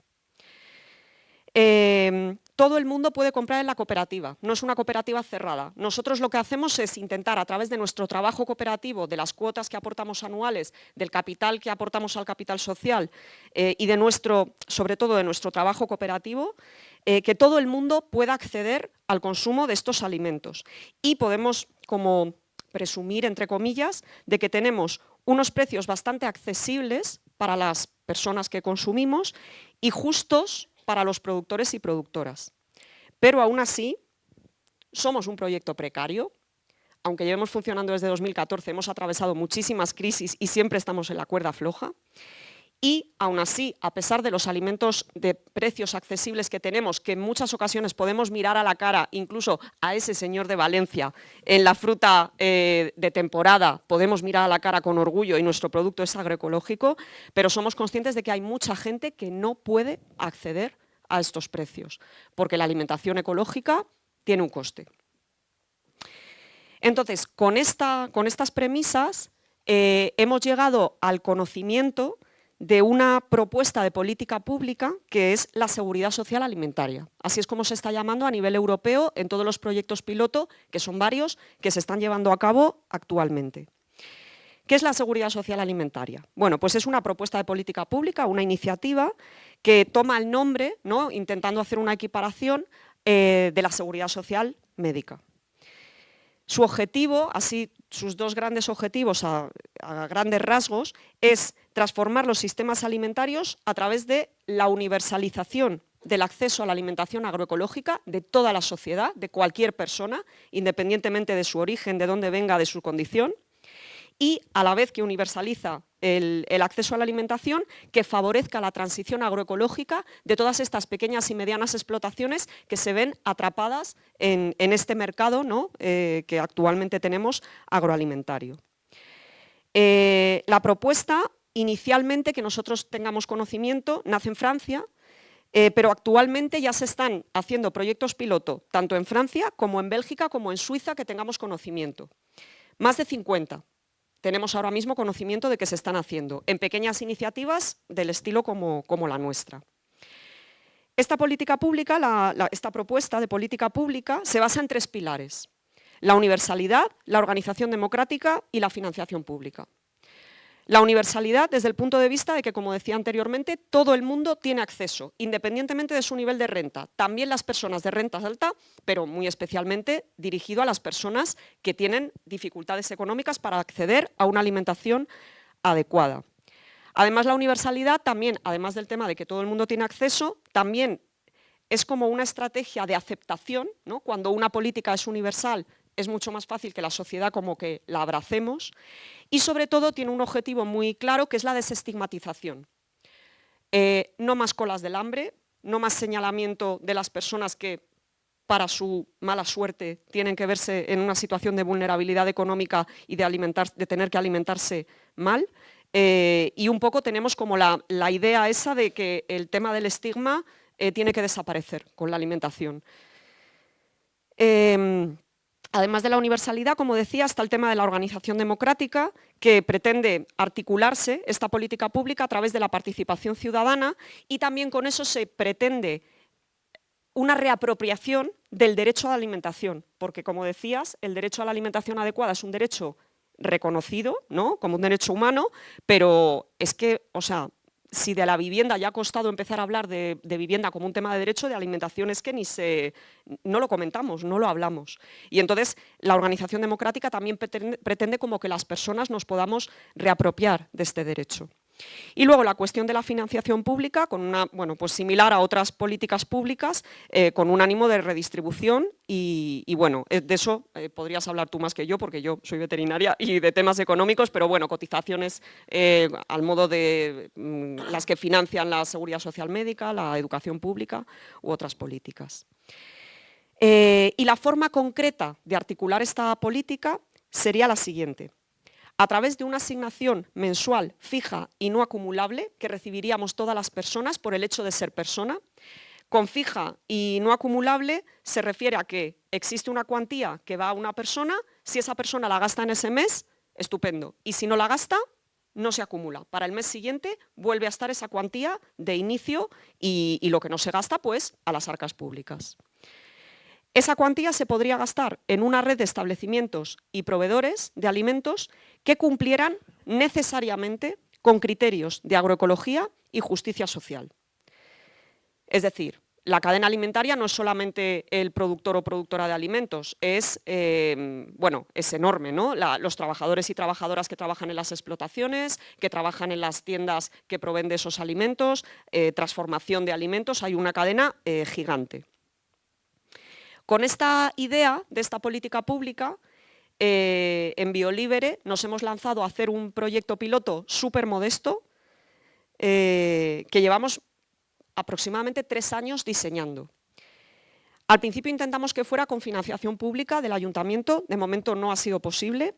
Todo el mundo puede comprar en la cooperativa, no es una cooperativa cerrada. Nosotros lo que hacemos es intentar, a través de nuestro trabajo cooperativo, de las cuotas que aportamos anuales, del capital que aportamos al capital social y sobre todo de nuestro trabajo cooperativo, que todo el mundo pueda acceder al consumo de estos alimentos. Y podemos, como presumir, entre comillas, de que tenemos unos precios bastante accesibles para las personas que consumimos y justos para los productores y productoras. Pero aún así, somos un proyecto precario. Aunque llevemos funcionando desde 2014, hemos atravesado muchísimas crisis y siempre estamos en la cuerda floja. Y aún así, a pesar de los alimentos de precios accesibles que tenemos, que en muchas ocasiones podemos mirar a la cara, incluso a ese señor de Valencia, en la fruta de temporada, podemos mirar a la cara con orgullo y nuestro producto es agroecológico, pero somos conscientes de que hay mucha gente que no puede acceder a estos precios, porque la alimentación ecológica tiene un coste. Entonces, con estas premisas, hemos llegado al conocimiento de una propuesta de política pública que es la seguridad social alimentaria. Así es como se está llamando a nivel europeo en todos los proyectos piloto, que son varios, que se están llevando a cabo actualmente. ¿Qué es la seguridad social alimentaria? Bueno, pues es una propuesta de política pública, una iniciativa que toma el nombre, ¿no?, intentando hacer una equiparación de la seguridad social médica. Su objetivo, así sus dos grandes objetivos a grandes rasgos, es transformar los sistemas alimentarios a través de la universalización del acceso a la alimentación agroecológica de toda la sociedad, de cualquier persona, independientemente de su origen, de dónde venga, de su condición, y a la vez que universaliza el acceso a la alimentación, que favorezca la transición agroecológica de todas estas pequeñas y medianas explotaciones que se ven atrapadas en este mercado, ¿no?, que actualmente tenemos agroalimentario. La propuesta, inicialmente, que nosotros tengamos conocimiento, nace en Francia, pero actualmente ya se están haciendo proyectos piloto, tanto en Francia como en Bélgica, como en Suiza, que tengamos conocimiento. Más de 50. Tenemos ahora mismo conocimiento de que se están haciendo en pequeñas iniciativas del estilo como la nuestra. Esta política pública, esta propuesta de política pública se basa en 3 pilares: la universalidad, la organización democrática y la financiación pública. La universalidad desde el punto de vista de que, como decía anteriormente, todo el mundo tiene acceso, independientemente de su nivel de renta. También las personas de renta alta, pero muy especialmente dirigido a las personas que tienen dificultades económicas para acceder a una alimentación adecuada. Además, la universalidad también, además del tema de que todo el mundo tiene acceso, también es como una estrategia de aceptación, ¿no? Cuando una política es universal, es mucho más fácil que la sociedad como que la abracemos, y sobre todo tiene un objetivo muy claro, que es la desestigmatización. No más colas del hambre, no más señalamiento de las personas que para su mala suerte tienen que verse en una situación de vulnerabilidad económica y de tener que alimentarse mal, y un poco tenemos como la idea esa de que el tema del estigma tiene que desaparecer con la alimentación. Además de la universalidad, como decía, está el tema de la organización democrática, que pretende articularse esta política pública a través de la participación ciudadana, y también con eso se pretende una reapropiación del derecho a la alimentación, porque, como decías, el derecho a la alimentación adecuada es un derecho reconocido, ¿no?, como un derecho humano, pero es que, o sea, si de la vivienda ya ha costado empezar a hablar de vivienda como un tema de derecho, de alimentación es que no lo comentamos, no lo hablamos. Y entonces la organización democrática también pretende como que las personas nos podamos reapropiar de este derecho. Y luego la cuestión de la financiación pública, con pues similar a otras políticas públicas, con un ánimo de redistribución y bueno, de eso podrías hablar tú más que yo, porque yo soy veterinaria y de temas económicos, pero bueno, cotizaciones al modo de las que financian la seguridad social médica, la educación pública u otras políticas. Y la forma concreta de articular esta política sería la siguiente: a través de una asignación mensual fija y no acumulable que recibiríamos todas las personas por el hecho de ser persona. Con fija y no acumulable se refiere a que existe una cuantía que va a una persona, si esa persona la gasta en ese mes, estupendo, y si no la gasta, no se acumula. Para el mes siguiente vuelve a estar esa cuantía de inicio y lo que no se gasta, pues, a las arcas públicas. Esa cuantía se podría gastar en una red de establecimientos y proveedores de alimentos que cumplieran necesariamente con criterios de agroecología y justicia social. Es decir, la cadena alimentaria no es solamente el productor o productora de alimentos, es enorme, ¿no? Los trabajadores y trabajadoras que trabajan en las explotaciones, que trabajan en las tiendas que proveen de esos alimentos, transformación de alimentos, hay una cadena gigante. Con esta idea de esta política pública, en Biolibere nos hemos lanzado a hacer un proyecto piloto súper modesto que llevamos aproximadamente 3 años diseñando. Al principio intentamos que fuera con financiación pública del ayuntamiento, de momento no ha sido posible,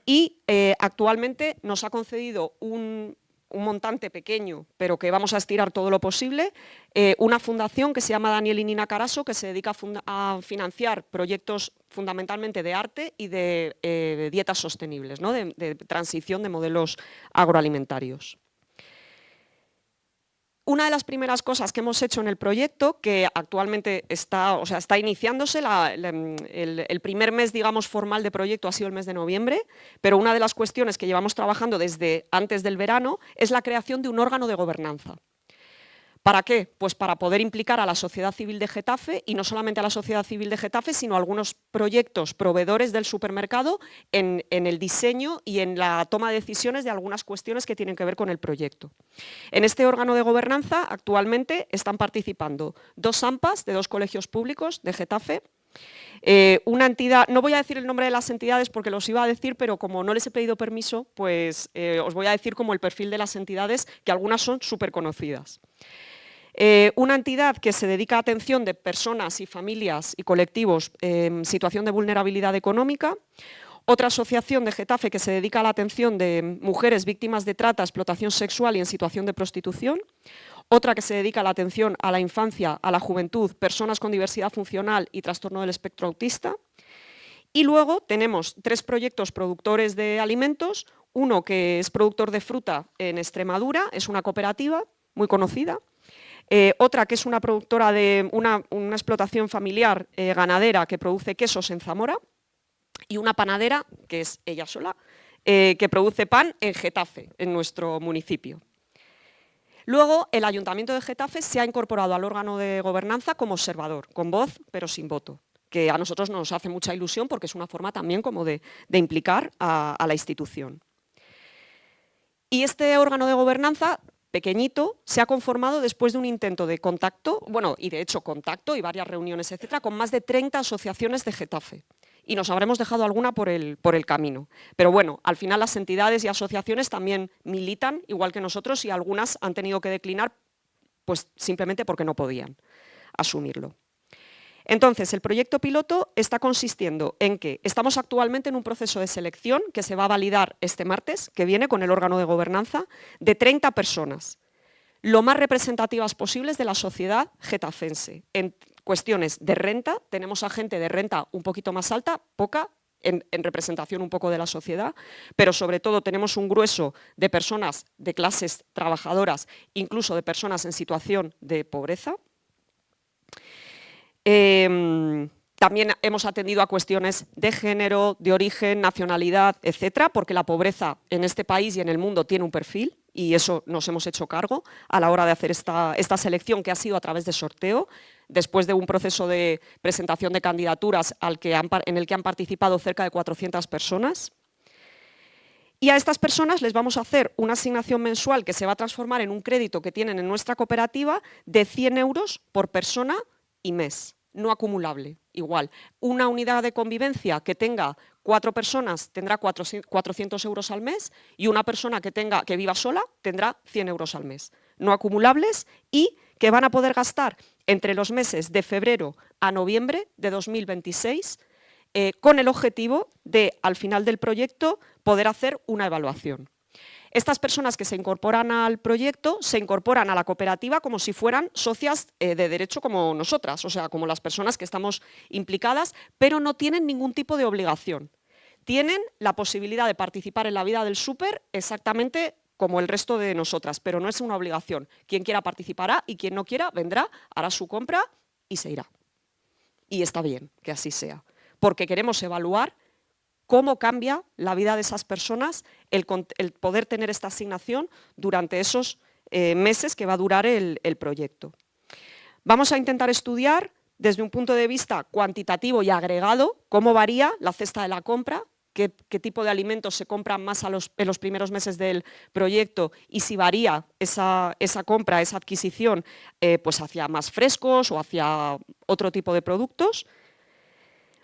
y actualmente nos ha concedido un montante pequeño, pero que vamos a estirar todo lo posible, una fundación que se llama Daniel y Nina Carasso, que se dedica a financiar proyectos fundamentalmente de arte y de dietas sostenibles, ¿no? de transición de modelos agroalimentarios. Una de las primeras cosas que hemos hecho en el proyecto, que actualmente está iniciándose, el primer mes, digamos, formal de proyecto ha sido el mes de noviembre, pero una de las cuestiones que llevamos trabajando desde antes del verano es la creación de un órgano de gobernanza. ¿Para qué? Pues para poder implicar a la sociedad civil de Getafe, y no solamente a la sociedad civil de Getafe, sino a algunos proyectos proveedores del supermercado en el diseño y en la toma de decisiones de algunas cuestiones que tienen que ver con el proyecto. En este órgano de gobernanza actualmente están participando 2 AMPAs de 2 colegios públicos de Getafe, una entidad, no voy a decir el nombre de las entidades porque los iba a decir, pero como no les he pedido permiso, pues os voy a decir como el perfil de las entidades, que algunas son súper conocidas. Una entidad que se dedica a atención de personas y familias y colectivos en situación de vulnerabilidad económica. Otra asociación de Getafe que se dedica a la atención de mujeres víctimas de trata, explotación sexual y en situación de prostitución. Otra que se dedica a la atención a la infancia, a la juventud, personas con diversidad funcional y trastorno del espectro autista. Y luego tenemos 3 proyectos productores de alimentos. Uno que es productor de fruta en Extremadura, es una cooperativa muy conocida. Otra que es una productora de una explotación familiar ganadera que produce quesos en Zamora, y una panadera, que es ella sola, que produce pan en Getafe, en nuestro municipio. Luego, el Ayuntamiento de Getafe se ha incorporado al órgano de gobernanza como observador, con voz pero sin voto, que a nosotros nos hace mucha ilusión porque es una forma también como de implicar a la institución. Y este órgano de gobernanza pequeñito, se ha conformado después de un intento de contacto, bueno, y de hecho contacto y varias reuniones, etcétera, con más de 30 asociaciones de Getafe. Y nos habremos dejado alguna por el camino. Pero bueno, al final las entidades y asociaciones también militan, igual que nosotros, y algunas han tenido que declinar pues simplemente porque no podían asumirlo. Entonces, el proyecto piloto está consistiendo en que estamos actualmente en un proceso de selección que se va a validar este martes, que viene con el órgano de gobernanza, de 30 personas, lo más representativas posibles de la sociedad getafense. En cuestiones de renta, tenemos a gente de renta un poquito más alta, poca, en representación un poco de la sociedad, pero sobre todo tenemos un grueso de personas de clases trabajadoras, incluso de personas en situación de pobreza. También hemos atendido a cuestiones de género, de origen, nacionalidad, etcétera, porque la pobreza en este país y en el mundo tiene un perfil y eso nos hemos hecho cargo a la hora de hacer esta selección, que ha sido a través de sorteo, después de un proceso de presentación de candidaturas en el que han participado cerca de 400 personas. Y a estas personas les vamos a hacer una asignación mensual que se va a transformar en un crédito que tienen en nuestra cooperativa de 100 euros por persona y mes. No acumulable, igual. Una unidad de convivencia que tenga 4 personas tendrá 400 euros al mes y una persona que viva sola tendrá 100 euros al mes. No acumulables y que van a poder gastar entre los meses de febrero a noviembre de 2026 con el objetivo de, al final del proyecto, poder hacer una evaluación. Estas personas que se incorporan al proyecto se incorporan a la cooperativa como si fueran socias de derecho como nosotras, o sea, como las personas que estamos implicadas, pero no tienen ningún tipo de obligación. Tienen la posibilidad de participar en la vida del súper exactamente como el resto de nosotras, pero no es una obligación. Quien quiera participará y quien no quiera vendrá, hará su compra y se irá. Y está bien que así sea, porque queremos evaluar cómo cambia la vida de esas personas el poder tener esta asignación durante esos meses que va a durar el proyecto. Vamos a intentar estudiar desde un punto de vista cuantitativo y agregado cómo varía la cesta de la compra, qué tipo de alimentos se compran más en los primeros meses del proyecto y si varía esa compra, esa adquisición, pues hacia más frescos o hacia otro tipo de productos.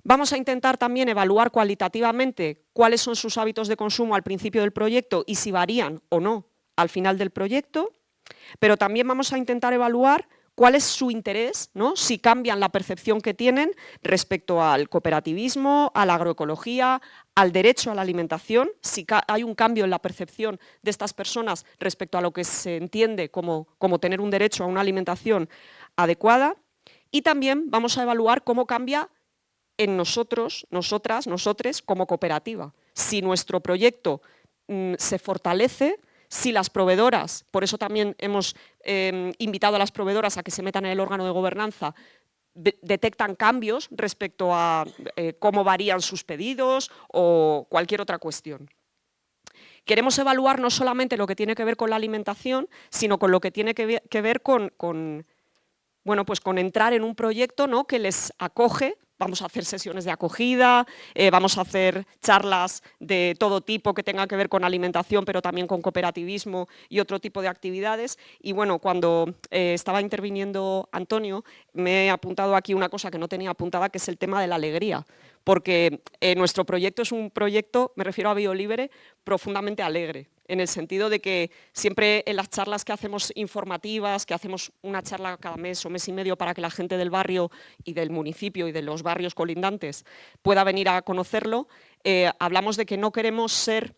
Vamos a intentar también evaluar cualitativamente cuáles son sus hábitos de consumo al principio del proyecto y si varían o no al final del proyecto, pero también vamos a intentar evaluar cuál es su interés, ¿no? Si cambian la percepción que tienen respecto al cooperativismo, a la agroecología, al derecho a la alimentación, si hay un cambio en la percepción de estas personas respecto a lo que se entiende como tener un derecho a una alimentación adecuada, y también vamos a evaluar cómo cambia en nosotros, nosotras, nosotres como cooperativa. Si nuestro proyecto se fortalece, si las proveedoras, por eso también hemos invitado a las proveedoras a que se metan en el órgano de gobernanza, detectan cambios respecto a cómo varían sus pedidos o cualquier otra cuestión. Queremos evaluar no solamente lo que tiene que ver con la alimentación, sino con lo que tiene que ver con entrar en un proyecto, ¿no?, que les acoge. Vamos a hacer sesiones de acogida, vamos a hacer charlas de todo tipo que tengan que ver con alimentación, pero también con cooperativismo y otro tipo de actividades. Y bueno, cuando estaba interviniendo Antonio, me he apuntado aquí una cosa que no tenía apuntada, que es el tema de la alegría. Porque nuestro proyecto es un proyecto, me refiero a Biolibre, profundamente alegre, en el sentido de que siempre en las charlas que hacemos informativas, que hacemos una charla cada mes o mes y medio para que la gente del barrio y del municipio y de los barrios colindantes pueda venir a conocerlo, hablamos de que no queremos ser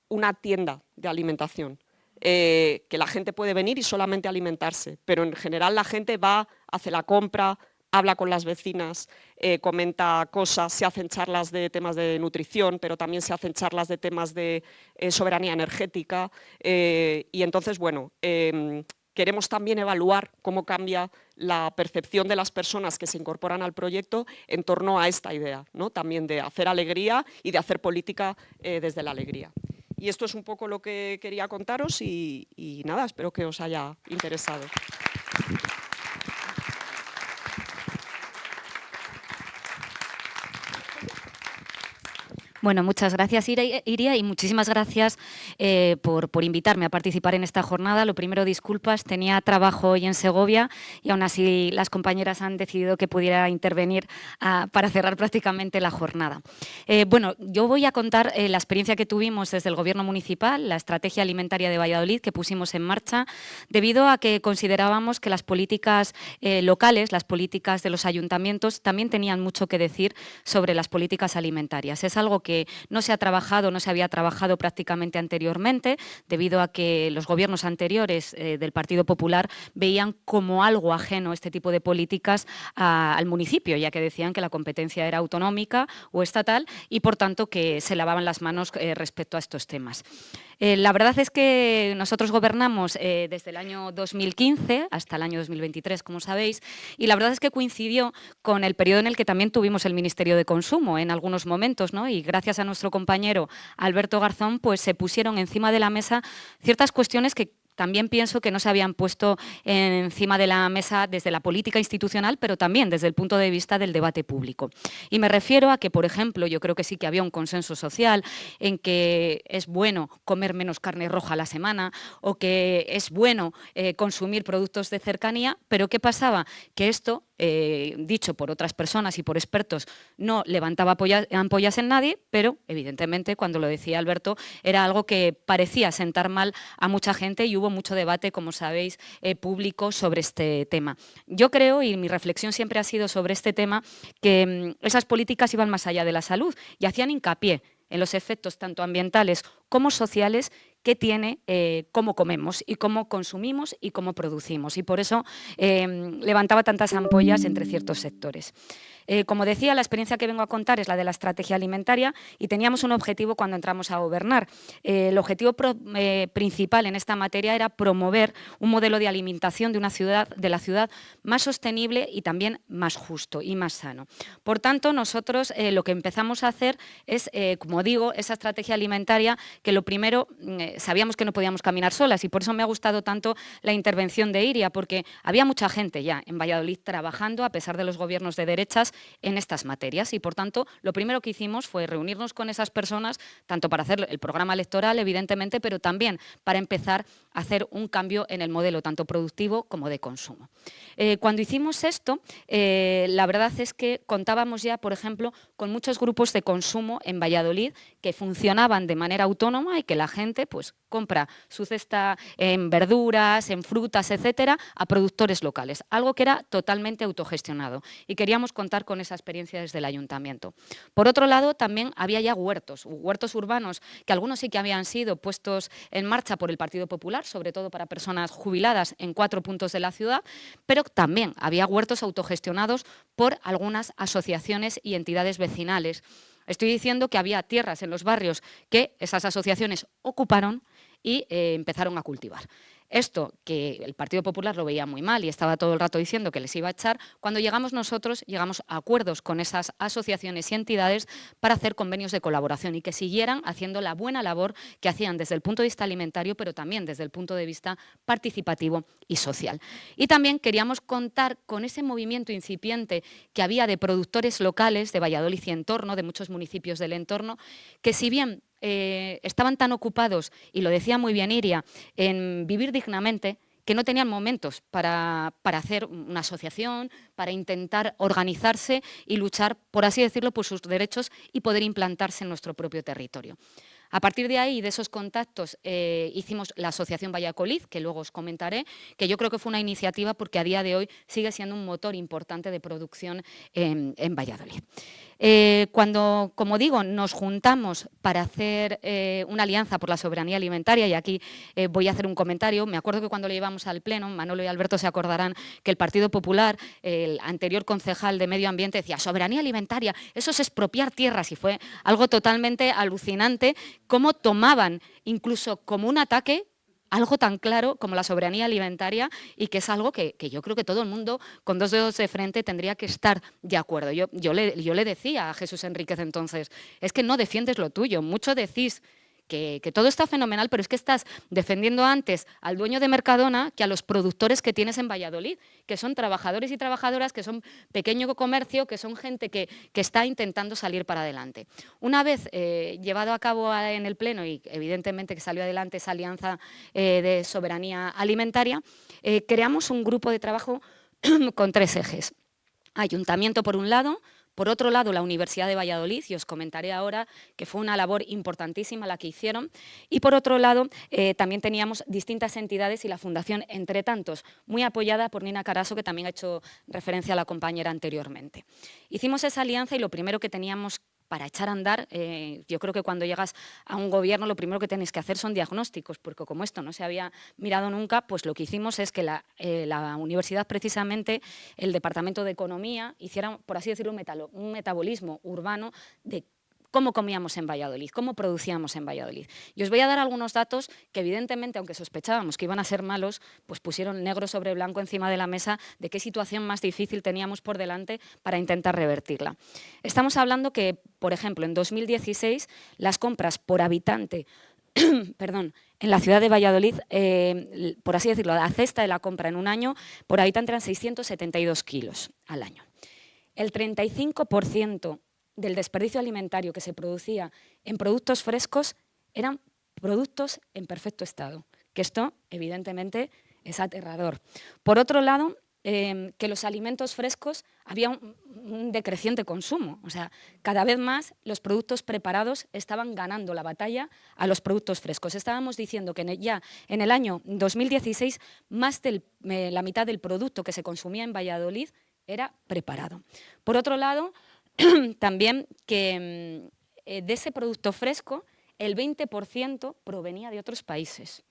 una tienda de alimentación, que la gente puede venir y solamente alimentarse, pero en general la gente va, hace la compra, habla con las vecinas, comenta cosas, se hacen charlas de temas de nutrición, pero también se hacen charlas de temas de soberanía energética. Y entonces, bueno, queremos también evaluar cómo cambia la percepción de las personas que se incorporan al proyecto en torno a esta idea, ¿no?, también de hacer alegría y de hacer política desde la alegría. Y esto es un poco lo que quería contaros y nada, espero que os haya interesado. Bueno, muchas gracias, Iria, y muchísimas gracias por invitarme a participar en esta jornada. Lo primero, disculpas, tenía trabajo hoy en Segovia y aún así las compañeras han decidido que pudiera intervenir para cerrar prácticamente la jornada. Bueno, yo voy a contar la experiencia que tuvimos desde el Gobierno municipal, la estrategia alimentaria de Valladolid que pusimos en marcha, debido a que considerábamos que las políticas locales, las políticas de los ayuntamientos, también tenían mucho que decir sobre las políticas alimentarias. Es algo que no se había trabajado prácticamente anteriormente, debido a que los gobiernos anteriores del Partido Popular veían como algo ajeno este tipo de políticas al municipio, ya que decían que la competencia era autonómica o estatal y, por tanto, que se lavaban las manos respecto a estos temas. La verdad es que nosotros gobernamos desde el año 2015 hasta el año 2023, como sabéis, y la verdad es que coincidió con el periodo en el que también tuvimos el Ministerio de Consumo en algunos momentos, ¿no? Y gracias a nuestro compañero Alberto Garzón, pues se pusieron encima de la mesa ciertas cuestiones que también pienso que no se habían puesto encima de la mesa desde la política institucional, pero también desde el punto de vista del debate público. Y me refiero a que, por ejemplo, yo creo que sí que había un consenso social en que es bueno comer menos carne roja a la semana o que es bueno consumir productos de cercanía, pero ¿qué pasaba? Que esto, dicho por otras personas y por expertos, no levantaba ampollas en nadie, pero evidentemente cuando lo decía Alberto era algo que parecía sentar mal a mucha gente y hubo mucho debate, como sabéis, público sobre este tema. Yo creo, y mi reflexión siempre ha sido sobre este tema, que esas políticas iban más allá de la salud y hacían hincapié en los efectos tanto ambientales como sociales que tiene cómo comemos y cómo consumimos y cómo producimos. Y por eso levantaba tantas ampollas entre ciertos sectores. Como decía, la experiencia que vengo a contar es la de la estrategia alimentaria y teníamos un objetivo cuando entramos a gobernar. El objetivo principal en esta materia era promover un modelo de alimentación de la ciudad más sostenible y también más justo y más sano. Por tanto, nosotros lo que empezamos a hacer es, como digo, esa estrategia alimentaria que lo primero sabíamos que no podíamos caminar solas y por eso me ha gustado tanto la intervención de Iria, porque había mucha gente ya en Valladolid trabajando, a pesar de los gobiernos de derechas, en estas materias y, por tanto, lo primero que hicimos fue reunirnos con esas personas, tanto para hacer el programa electoral, evidentemente, pero también para empezar hacer un cambio en el modelo tanto productivo como de consumo. Cuando hicimos esto, la verdad es que contábamos ya, por ejemplo, con muchos grupos de consumo en Valladolid que funcionaban de manera autónoma y que la gente pues, compra su cesta en verduras, en frutas, etcétera, a productores locales, algo que era totalmente autogestionado, y queríamos contar con esa experiencia desde el ayuntamiento. Por otro lado, también había ya huertos urbanos, que algunos sí que habían sido puestos en marcha por el Partido Popular, sobre todo para personas jubiladas en 4 puntos de la ciudad, pero también había huertos autogestionados por algunas asociaciones y entidades vecinales. Estoy diciendo que había tierras en los barrios que esas asociaciones ocuparon y empezaron a cultivar. Esto, que el Partido Popular lo veía muy mal y estaba todo el rato diciendo que les iba a echar, cuando llegamos nosotros, llegamos a acuerdos con esas asociaciones y entidades para hacer convenios de colaboración y que siguieran haciendo la buena labor que hacían desde el punto de vista alimentario, pero también desde el punto de vista participativo y social. Y también queríamos contar con ese movimiento incipiente que había de productores locales de Valladolid y entorno, de muchos municipios del entorno, que si bien estaban tan ocupados, y lo decía muy bien Iria, en vivir dignamente, que no tenían momentos para hacer una asociación, para intentar organizarse y luchar, por así decirlo, por sus derechos y poder implantarse en nuestro propio territorio. A partir de ahí, de esos contactos, hicimos la Asociación Valladolid, que luego os comentaré, que yo creo que fue una iniciativa porque a día de hoy sigue siendo un motor importante de producción en Valladolid. Cuando, como digo, nos juntamos para hacer una alianza por la soberanía alimentaria, y aquí voy a hacer un comentario, me acuerdo que cuando lo llevamos al Pleno, Manolo y Alberto se acordarán que el Partido Popular, el anterior concejal de Medio Ambiente, decía soberanía alimentaria, eso es expropiar tierras, y fue algo totalmente alucinante cómo tomaban incluso como un ataque algo tan claro como la soberanía alimentaria, y que es algo que yo creo que todo el mundo con 2 dedos de frente tendría que estar de acuerdo. Yo le decía a Jesús Enríquez entonces, es que no defiendes lo tuyo, mucho decís que todo está fenomenal, pero es que estás defendiendo antes al dueño de Mercadona que a los productores que tienes en Valladolid, que son trabajadores y trabajadoras, que son pequeño comercio, que son gente que está intentando salir para adelante. Una vez llevado a cabo en el Pleno, y evidentemente que salió adelante esa alianza de soberanía alimentaria, creamos un grupo de trabajo con 3 ejes. Ayuntamiento por un lado, por otro lado, la Universidad de Valladolid, y os comentaré ahora que fue una labor importantísima la que hicieron, y por otro lado, también teníamos distintas entidades y la Fundación Entre Tantos, muy apoyada por Nina Carasso, que también ha hecho referencia a la compañera anteriormente. Hicimos esa alianza y lo primero que teníamos para echar a andar, yo creo que cuando llegas a un gobierno lo primero que tenéis que hacer son diagnósticos, porque como esto no se había mirado nunca, pues lo que hicimos es que la universidad, precisamente, el Departamento de Economía, hiciera, por así decirlo, un metabolismo urbano de cómo comíamos en Valladolid, cómo producíamos en Valladolid. Y os voy a dar algunos datos que, evidentemente, aunque sospechábamos que iban a ser malos, pues pusieron negro sobre blanco encima de la mesa de qué situación más difícil teníamos por delante para intentar revertirla. Estamos hablando que, por ejemplo, en 2016, las compras por habitante perdón, en la ciudad de Valladolid, por así decirlo, la cesta de la compra en un año por habitante eran 672 kilos al año. El 35% del desperdicio alimentario que se producía en productos frescos eran productos en perfecto estado, que esto evidentemente es aterrador. Por otro lado, que los alimentos frescos había un decreciente consumo, o sea, cada vez más los productos preparados estaban ganando la batalla a los productos frescos. Estábamos diciendo que ya en el año 2016 más de la mitad del producto que se consumía en Valladolid era preparado. Por otro lado, también que de ese producto fresco el 20% provenía de otros países.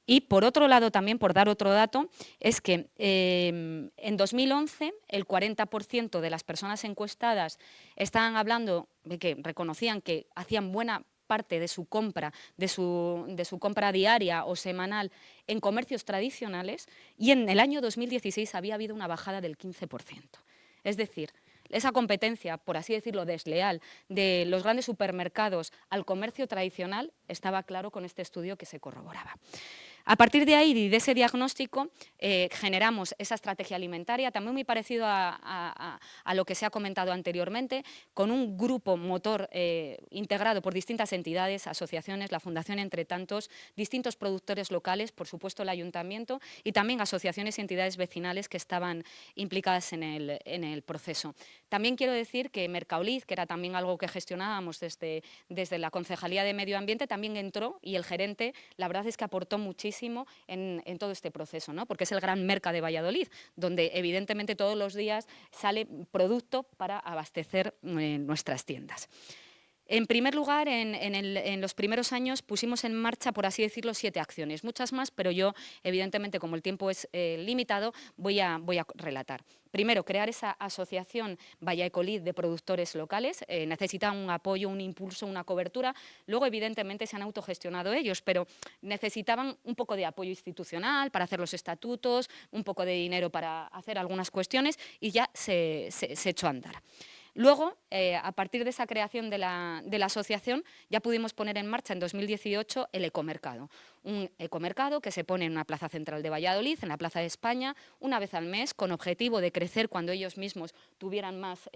Y por otro lado también, por dar otro dato, es que en 2011 el 40% de las personas encuestadas estaban hablando de que reconocían que hacían buena parte de su compra, de su compra diaria o semanal en comercios tradicionales, y en el año 2016 había habido una bajada del 15%. Es decir, esa competencia, por así decirlo, desleal de los grandes supermercados al comercio tradicional estaba claro con este estudio que se corroboraba. A partir de ahí y de ese diagnóstico generamos esa estrategia alimentaria, también muy parecido a lo que se ha comentado anteriormente, con un grupo motor integrado por distintas entidades, asociaciones, la Fundación Entre Tantos, distintos productores locales, por supuesto el Ayuntamiento y también asociaciones y entidades vecinales que estaban implicadas en el proceso. También quiero decir que Mercaoliz, que era también algo que gestionábamos desde la Concejalía de Medio Ambiente, también entró y el gerente, la verdad es que aportó muchísimo en todo este proceso, ¿no? Porque es el gran merca de Valladolid, donde evidentemente todos los días sale producto para abastecer nuestras tiendas. En primer lugar, en los primeros años pusimos en marcha, por así decirlo, 7 acciones, muchas más, pero yo, evidentemente, como el tiempo es limitado, voy a relatar. Primero, crear esa asociación Vallaecolid de productores locales. Necesitan un apoyo, un impulso, una cobertura. Luego, evidentemente, se han autogestionado ellos, pero necesitaban un poco de apoyo institucional para hacer los estatutos, un poco de dinero para hacer algunas cuestiones y ya se echó a andar. Luego, a partir de esa creación de la asociación, ya pudimos poner en marcha en 2018 el ecomercado. Un ecomercado que se pone en una plaza central de Valladolid, en la Plaza de España, una vez al mes, con objetivo de crecer cuando ellos mismos tuvieran más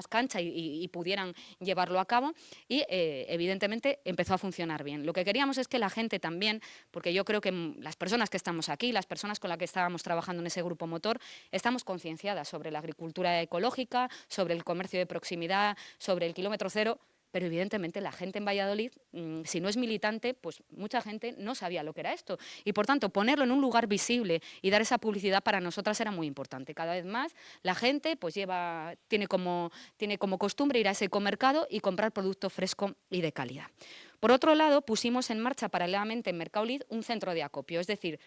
cancha y pudieran llevarlo a cabo. Y, evidentemente, empezó a funcionar bien. Lo que queríamos es que la gente también, porque yo creo que las personas que estamos aquí, las personas con las que estábamos trabajando en ese grupo motor, estamos concienciadas sobre la agricultura ecológica, sobre el comercio de proximidad, sobre el kilómetro cero, pero evidentemente la gente en Valladolid, si no es militante, pues mucha gente no sabía lo que era esto. Y por tanto, ponerlo en un lugar visible y dar esa publicidad para nosotras era muy importante. Cada vez más la gente pues tiene como costumbre ir a ese ecomercado y comprar producto fresco y de calidad. Por otro lado, pusimos en marcha paralelamente en Mercaoliz un centro de acopio, es decir,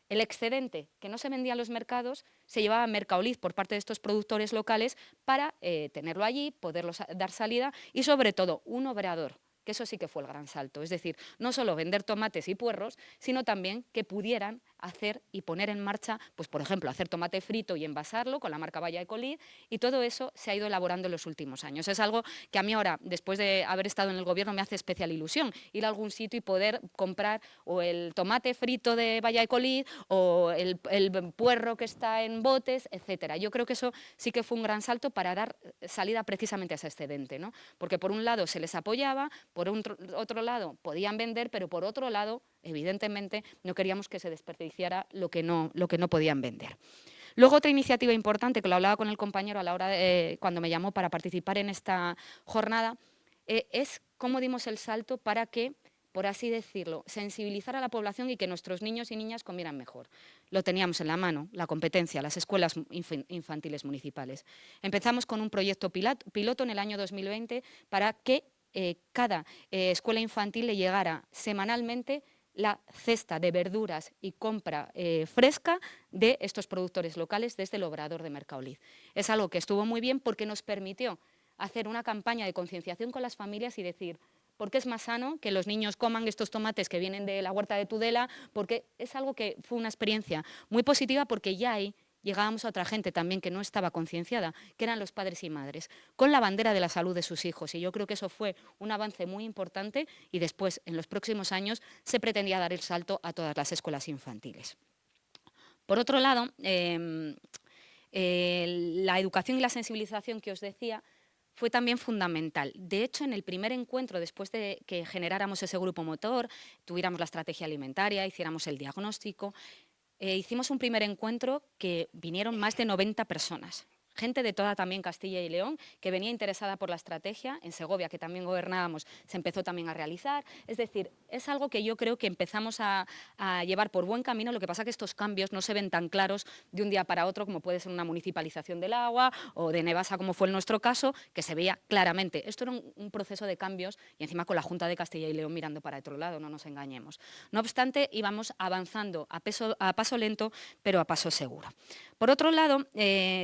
el excedente que no se vendía en los mercados se llevaba a Mercaoliz por parte de estos productores locales para tenerlo allí, poderlo dar salida y, sobre todo, un obrador, que eso sí que fue el gran salto. Es decir, no solo vender tomates y puerros, sino también que pudieran hacer y poner en marcha, pues por ejemplo, hacer tomate frito y envasarlo con la marca Vallaecolid, y todo eso se ha ido elaborando en los últimos años. Es algo que a mí ahora, después de haber estado en el gobierno, me hace especial ilusión, ir a algún sitio y poder comprar o el tomate frito de Vallaecolid o el puerro que está en botes, etcétera. Yo creo que eso sí que fue un gran salto para dar salida precisamente a ese excedente, ¿no? Porque por un lado se les apoyaba, por otro lado podían vender, pero por otro lado, evidentemente, no queríamos que se desperdiciara lo que no podían vender. Luego, otra iniciativa importante, que lo hablaba con el compañero a la hora cuando me llamó para participar en esta jornada, es cómo dimos el salto para que, por así decirlo, sensibilizar a la población y que nuestros niños y niñas comieran mejor. Lo teníamos en la mano, la competencia, las escuelas infantiles municipales. Empezamos con un proyecto piloto en el año 2020 para que cada escuela infantil le llegara semanalmente la cesta de verduras y compra fresca de estos productores locales desde el obrador de Mercaoliz. Es algo que estuvo muy bien porque nos permitió hacer una campaña de concienciación con las familias y decir, ¿por qué es más sano que los niños coman estos tomates que vienen de la huerta de Tudela? Porque es algo que fue una experiencia muy positiva, porque ya ahí llegábamos a otra gente también que no estaba concienciada, que eran los padres y madres, con la bandera de la salud de sus hijos. Y yo creo que eso fue un avance muy importante y después, en los próximos años, se pretendía dar el salto a todas las escuelas infantiles. Por otro lado, la educación y la sensibilización que os decía fue también fundamental. De hecho, en el primer encuentro, después de que generáramos ese grupo motor, tuviéramos la estrategia alimentaria, hiciéramos el diagnóstico, hicimos un primer encuentro que vinieron más de 90 personas. Gente de toda también Castilla y León que venía interesada por la estrategia. En Segovia, que también gobernábamos, se empezó también a realizar. Es decir, es algo que yo creo que empezamos a llevar por buen camino. Lo que pasa es que estos cambios no se ven tan claros de un día para otro como puede ser una municipalización del agua o de Nevasa, como fue en nuestro caso, que se veía claramente. Esto era un proceso de cambios y encima con la Junta de Castilla y León mirando para otro lado, no nos engañemos. No obstante, íbamos avanzando a paso lento, pero a paso seguro. Por otro lado,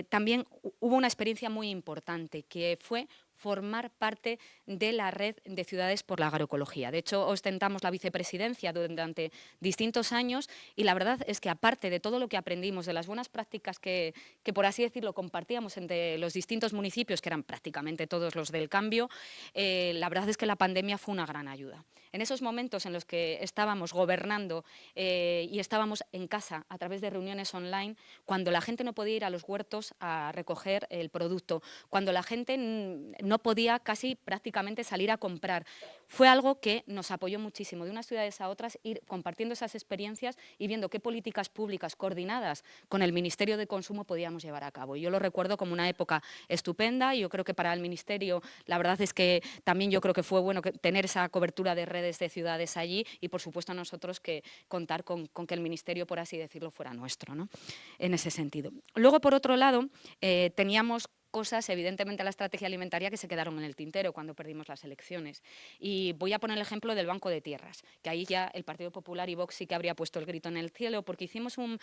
también hubo una experiencia muy importante, que fue formar parte de la red de ciudades por la agroecología. De hecho, ostentamos la vicepresidencia durante distintos años y la verdad es que aparte de todo lo que aprendimos, de las buenas prácticas que por así decirlo compartíamos entre los distintos municipios, que eran prácticamente todos los del cambio, la verdad es que la pandemia fue una gran ayuda. En esos momentos en los que estábamos gobernando y estábamos en casa a través de reuniones online, cuando la gente no podía ir a los huertos a recoger el producto, cuando la gente no podía casi prácticamente salir a comprar. Fue algo que nos apoyó muchísimo de unas ciudades a otras, ir compartiendo esas experiencias y viendo qué políticas públicas coordinadas con el Ministerio de Consumo podíamos llevar a cabo. Y yo lo recuerdo como una época estupenda y yo creo que para el Ministerio la verdad es que también yo creo que fue bueno tener esa cobertura de redes de ciudades allí y por supuesto a nosotros que contar con que el Ministerio, por así decirlo, fuera nuestro, ¿no? En ese sentido. Luego, por otro lado, teníamos cosas, evidentemente, la estrategia alimentaria que se quedaron en el tintero cuando perdimos las elecciones. Y voy a poner el ejemplo del Banco de Tierras, que ahí ya el Partido Popular y Vox sí que habría puesto el grito en el cielo, porque hicimos un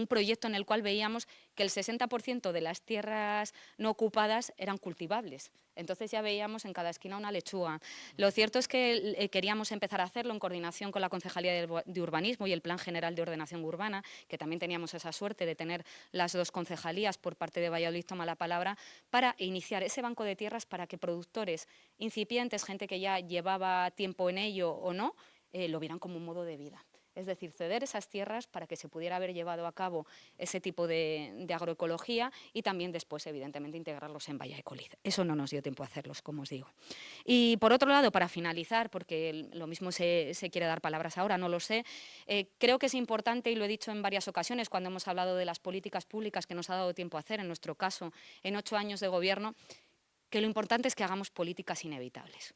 proyecto en el cual veíamos que el 60% de las tierras no ocupadas eran cultivables. Entonces ya veíamos en cada esquina una lechuga. Lo cierto es que queríamos empezar a hacerlo en coordinación con la Concejalía de Urbanismo y el Plan General de Ordenación Urbana, que también teníamos esa suerte de tener las dos concejalías por parte de Valladolid, toma la palabra, para iniciar ese banco de tierras para que productores incipientes, gente que ya llevaba tiempo en ello o no, lo vieran como un modo de vida. Es decir, ceder esas tierras para que se pudiera haber llevado a cabo ese tipo de agroecología y también después, evidentemente, integrarlos en Valla Ecoliz. Eso no nos dio tiempo a hacerlos, como os digo. Y por otro lado, para finalizar, porque lo mismo se quiere dar palabras ahora, no lo sé, creo que es importante, y lo he dicho en varias ocasiones cuando hemos hablado de las políticas públicas que nos ha dado tiempo a hacer, en nuestro caso, en 8 años de gobierno, que lo importante es que hagamos políticas inevitables.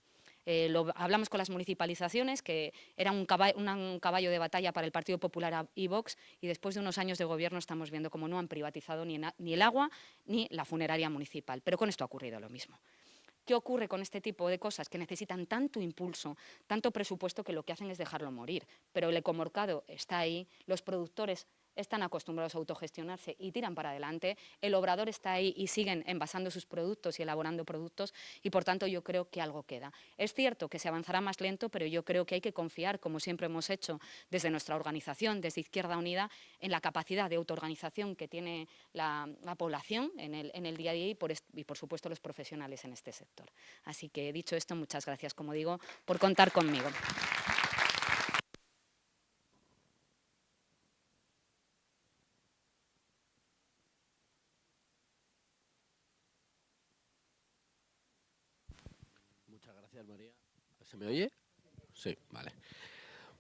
Hablamos con las municipalizaciones, que era un caballo de batalla para el Partido Popular y Vox, y después de unos años de gobierno estamos viendo cómo no han privatizado ni el agua ni la funeraria municipal. Pero con esto ha ocurrido lo mismo. ¿Qué ocurre con este tipo de cosas? Que necesitan tanto impulso, tanto presupuesto, que lo que hacen es dejarlo morir. Pero el ecomercado está ahí, los productores están acostumbrados a autogestionarse y tiran para adelante, el obrador está ahí y siguen envasando sus productos y elaborando productos y, por tanto, yo creo que algo queda. Es cierto que se avanzará más lento, pero yo creo que hay que confiar, como siempre hemos hecho desde nuestra organización, desde Izquierda Unida, en la capacidad de autoorganización que tiene la población en el día a día y, por supuesto, los profesionales en este sector. Así que, dicho esto, muchas gracias, como digo, por contar conmigo. Muchas gracias, María. ¿Se me oye? Sí, vale.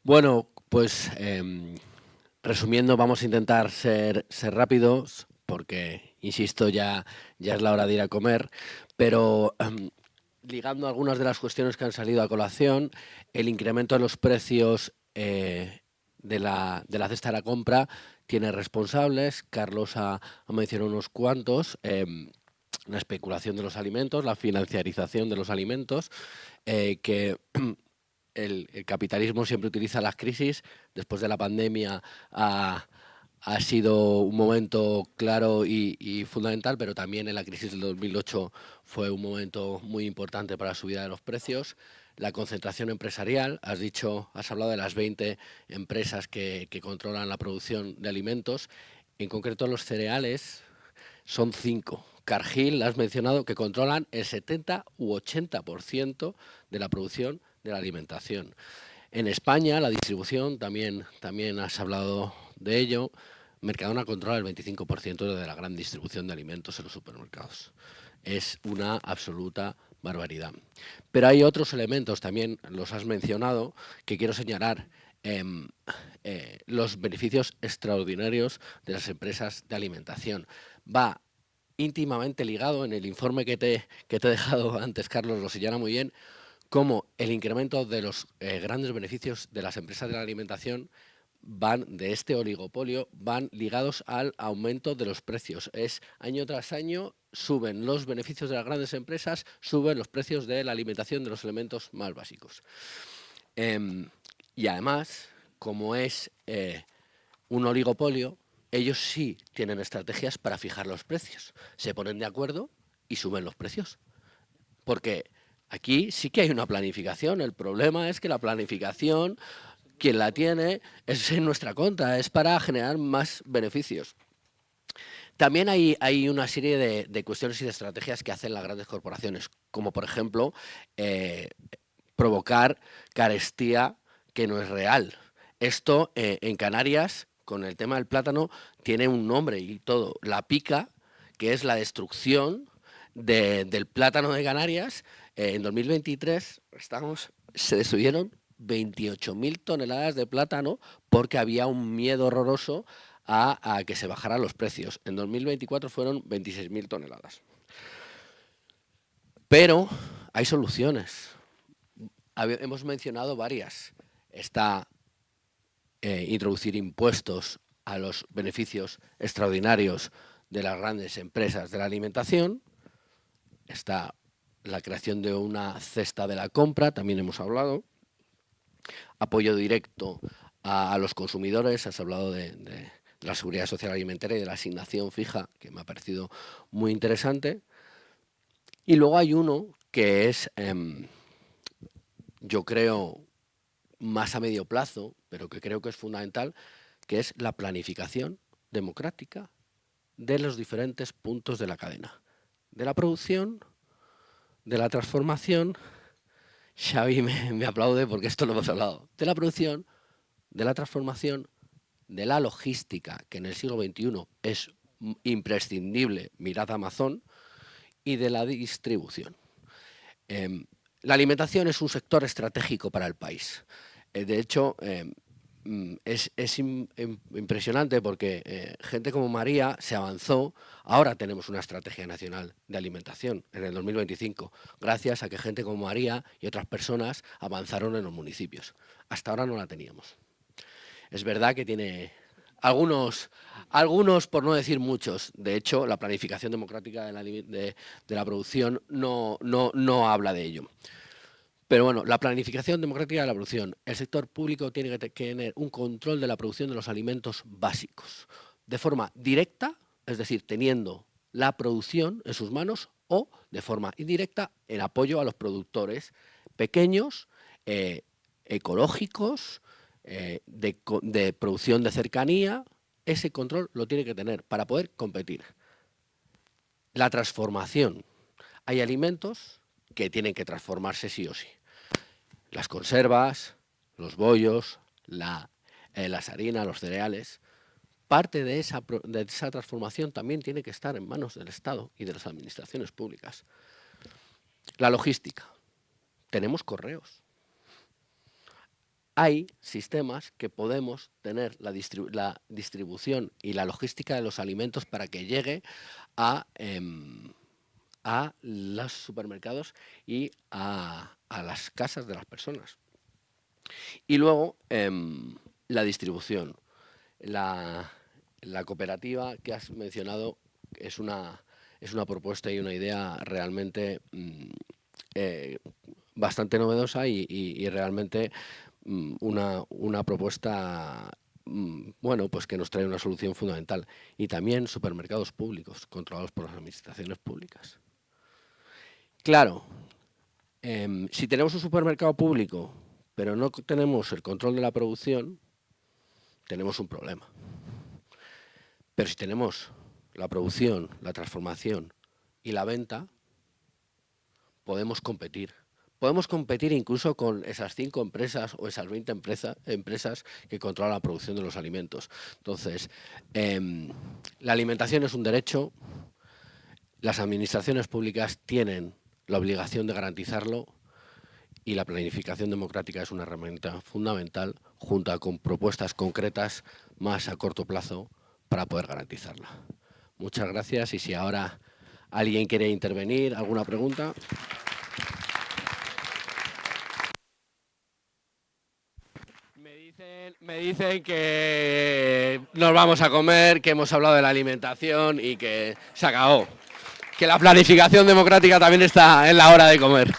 Bueno, pues resumiendo, vamos a intentar ser rápidos porque, insisto, ya es la hora de ir a comer, pero ligando algunas de las cuestiones que han salido a colación, el incremento de los precios de la cesta de la compra tiene responsables. Carlos ha mencionado unos cuantos. La especulación de los alimentos, la financiarización de los alimentos, que el capitalismo siempre utiliza las crisis. Después de la pandemia ha sido un momento claro y fundamental, pero también en la crisis del 2008 fue un momento muy importante para la subida de los precios. La concentración empresarial, has hablado de las 20 empresas que controlan la producción de alimentos. En concreto, los cereales son 5. Cargill, la has mencionado, que controlan el 70 u 80% de la producción de la alimentación. En España, la distribución, también has hablado de ello, Mercadona controla el 25% de la gran distribución de alimentos en los supermercados. Es una absoluta barbaridad. Pero hay otros elementos, también los has mencionado, que quiero señalar. Los beneficios extraordinarios de las empresas de alimentación. Va íntimamente ligado, en el informe que te he dejado antes, Carlos, lo señala muy bien, cómo el incremento de los grandes beneficios de las empresas de la alimentación de este oligopolio van ligados al aumento de los precios. Es año tras año suben los beneficios de las grandes empresas, suben los precios de la alimentación de los elementos más básicos. Y además, como es un oligopolio, ellos sí tienen estrategias para fijar los precios. Se ponen de acuerdo y suben los precios. Porque aquí sí que hay una planificación. El problema es que la planificación, quien la tiene, es en nuestra contra, es para generar más beneficios. También hay una serie de cuestiones y de estrategias que hacen las grandes corporaciones, como por ejemplo provocar carestía que no es real. Esto en Canarias, con el tema del plátano, tiene un nombre y todo. La pica, que es la destrucción del plátano de Canarias. En 2023 se destruyeron 28.000 toneladas de plátano porque había un miedo horroroso a que se bajaran los precios. En 2024 fueron 26.000 toneladas. Pero hay soluciones. Hemos mencionado varias. Está introducir impuestos a los beneficios extraordinarios de las grandes empresas de la alimentación. Está la creación de una cesta de la compra, también hemos hablado. Apoyo directo a los consumidores, has hablado de la seguridad social alimentaria y de la asignación fija, que me ha parecido muy interesante. Y luego hay uno que es, yo creo, más a medio plazo, pero que creo que es fundamental, que es la planificación democrática de los diferentes puntos de la cadena. De la producción, de la transformación, Xavi me aplaude porque esto lo hemos hablado, de la producción, de la transformación, de la logística, que en el siglo XXI es imprescindible, mirad Amazon, y de la distribución. La alimentación es un sector estratégico para el país. De hecho, es impresionante porque gente como María se avanzó. Ahora tenemos una estrategia nacional de alimentación en el 2025, gracias a que gente como María y otras personas avanzaron en los municipios. Hasta ahora no la teníamos. Es verdad que tiene algunos, por no decir muchos. De hecho, la planificación democrática de la producción no habla de ello. Pero bueno, la planificación democrática de la producción. El sector público tiene que tener un control de la producción de los alimentos básicos, de forma directa, es decir, teniendo la producción en sus manos, o de forma indirecta en apoyo a los productores pequeños, ecológicos, de producción de cercanía. Ese control lo tiene que tener para poder competir. La transformación. Hay alimentos que tienen que transformarse sí o sí. Las conservas, los bollos, las harinas, los cereales. Parte de esa transformación también tiene que estar en manos del Estado y de las administraciones públicas. La logística. Tenemos correos. Hay sistemas que podemos tener la distribución y la logística de los alimentos para que llegue a los supermercados y a las casas de las personas. Y luego la distribución. La cooperativa que has mencionado es una propuesta y una idea realmente bastante novedosa y realmente una propuesta bueno, pues que nos trae una solución fundamental. Y también supermercados públicos controlados por las administraciones públicas. Claro, si tenemos un supermercado público pero no tenemos el control de la producción, tenemos un problema. Pero si tenemos la producción, la transformación y la venta, podemos competir. Podemos competir incluso con esas 5 empresas o esas 20 empresas que controlan la producción de los alimentos. Entonces, la alimentación es un derecho, las administraciones públicas tienen la obligación de garantizarlo y la planificación democrática es una herramienta fundamental junto con propuestas concretas más a corto plazo para poder garantizarla. Muchas gracias y si ahora alguien quiere intervenir, ¿alguna pregunta? Me dicen que nos vamos a comer, que hemos hablado de la alimentación y que se acabó. Que la planificación democrática también está en la hora de comer.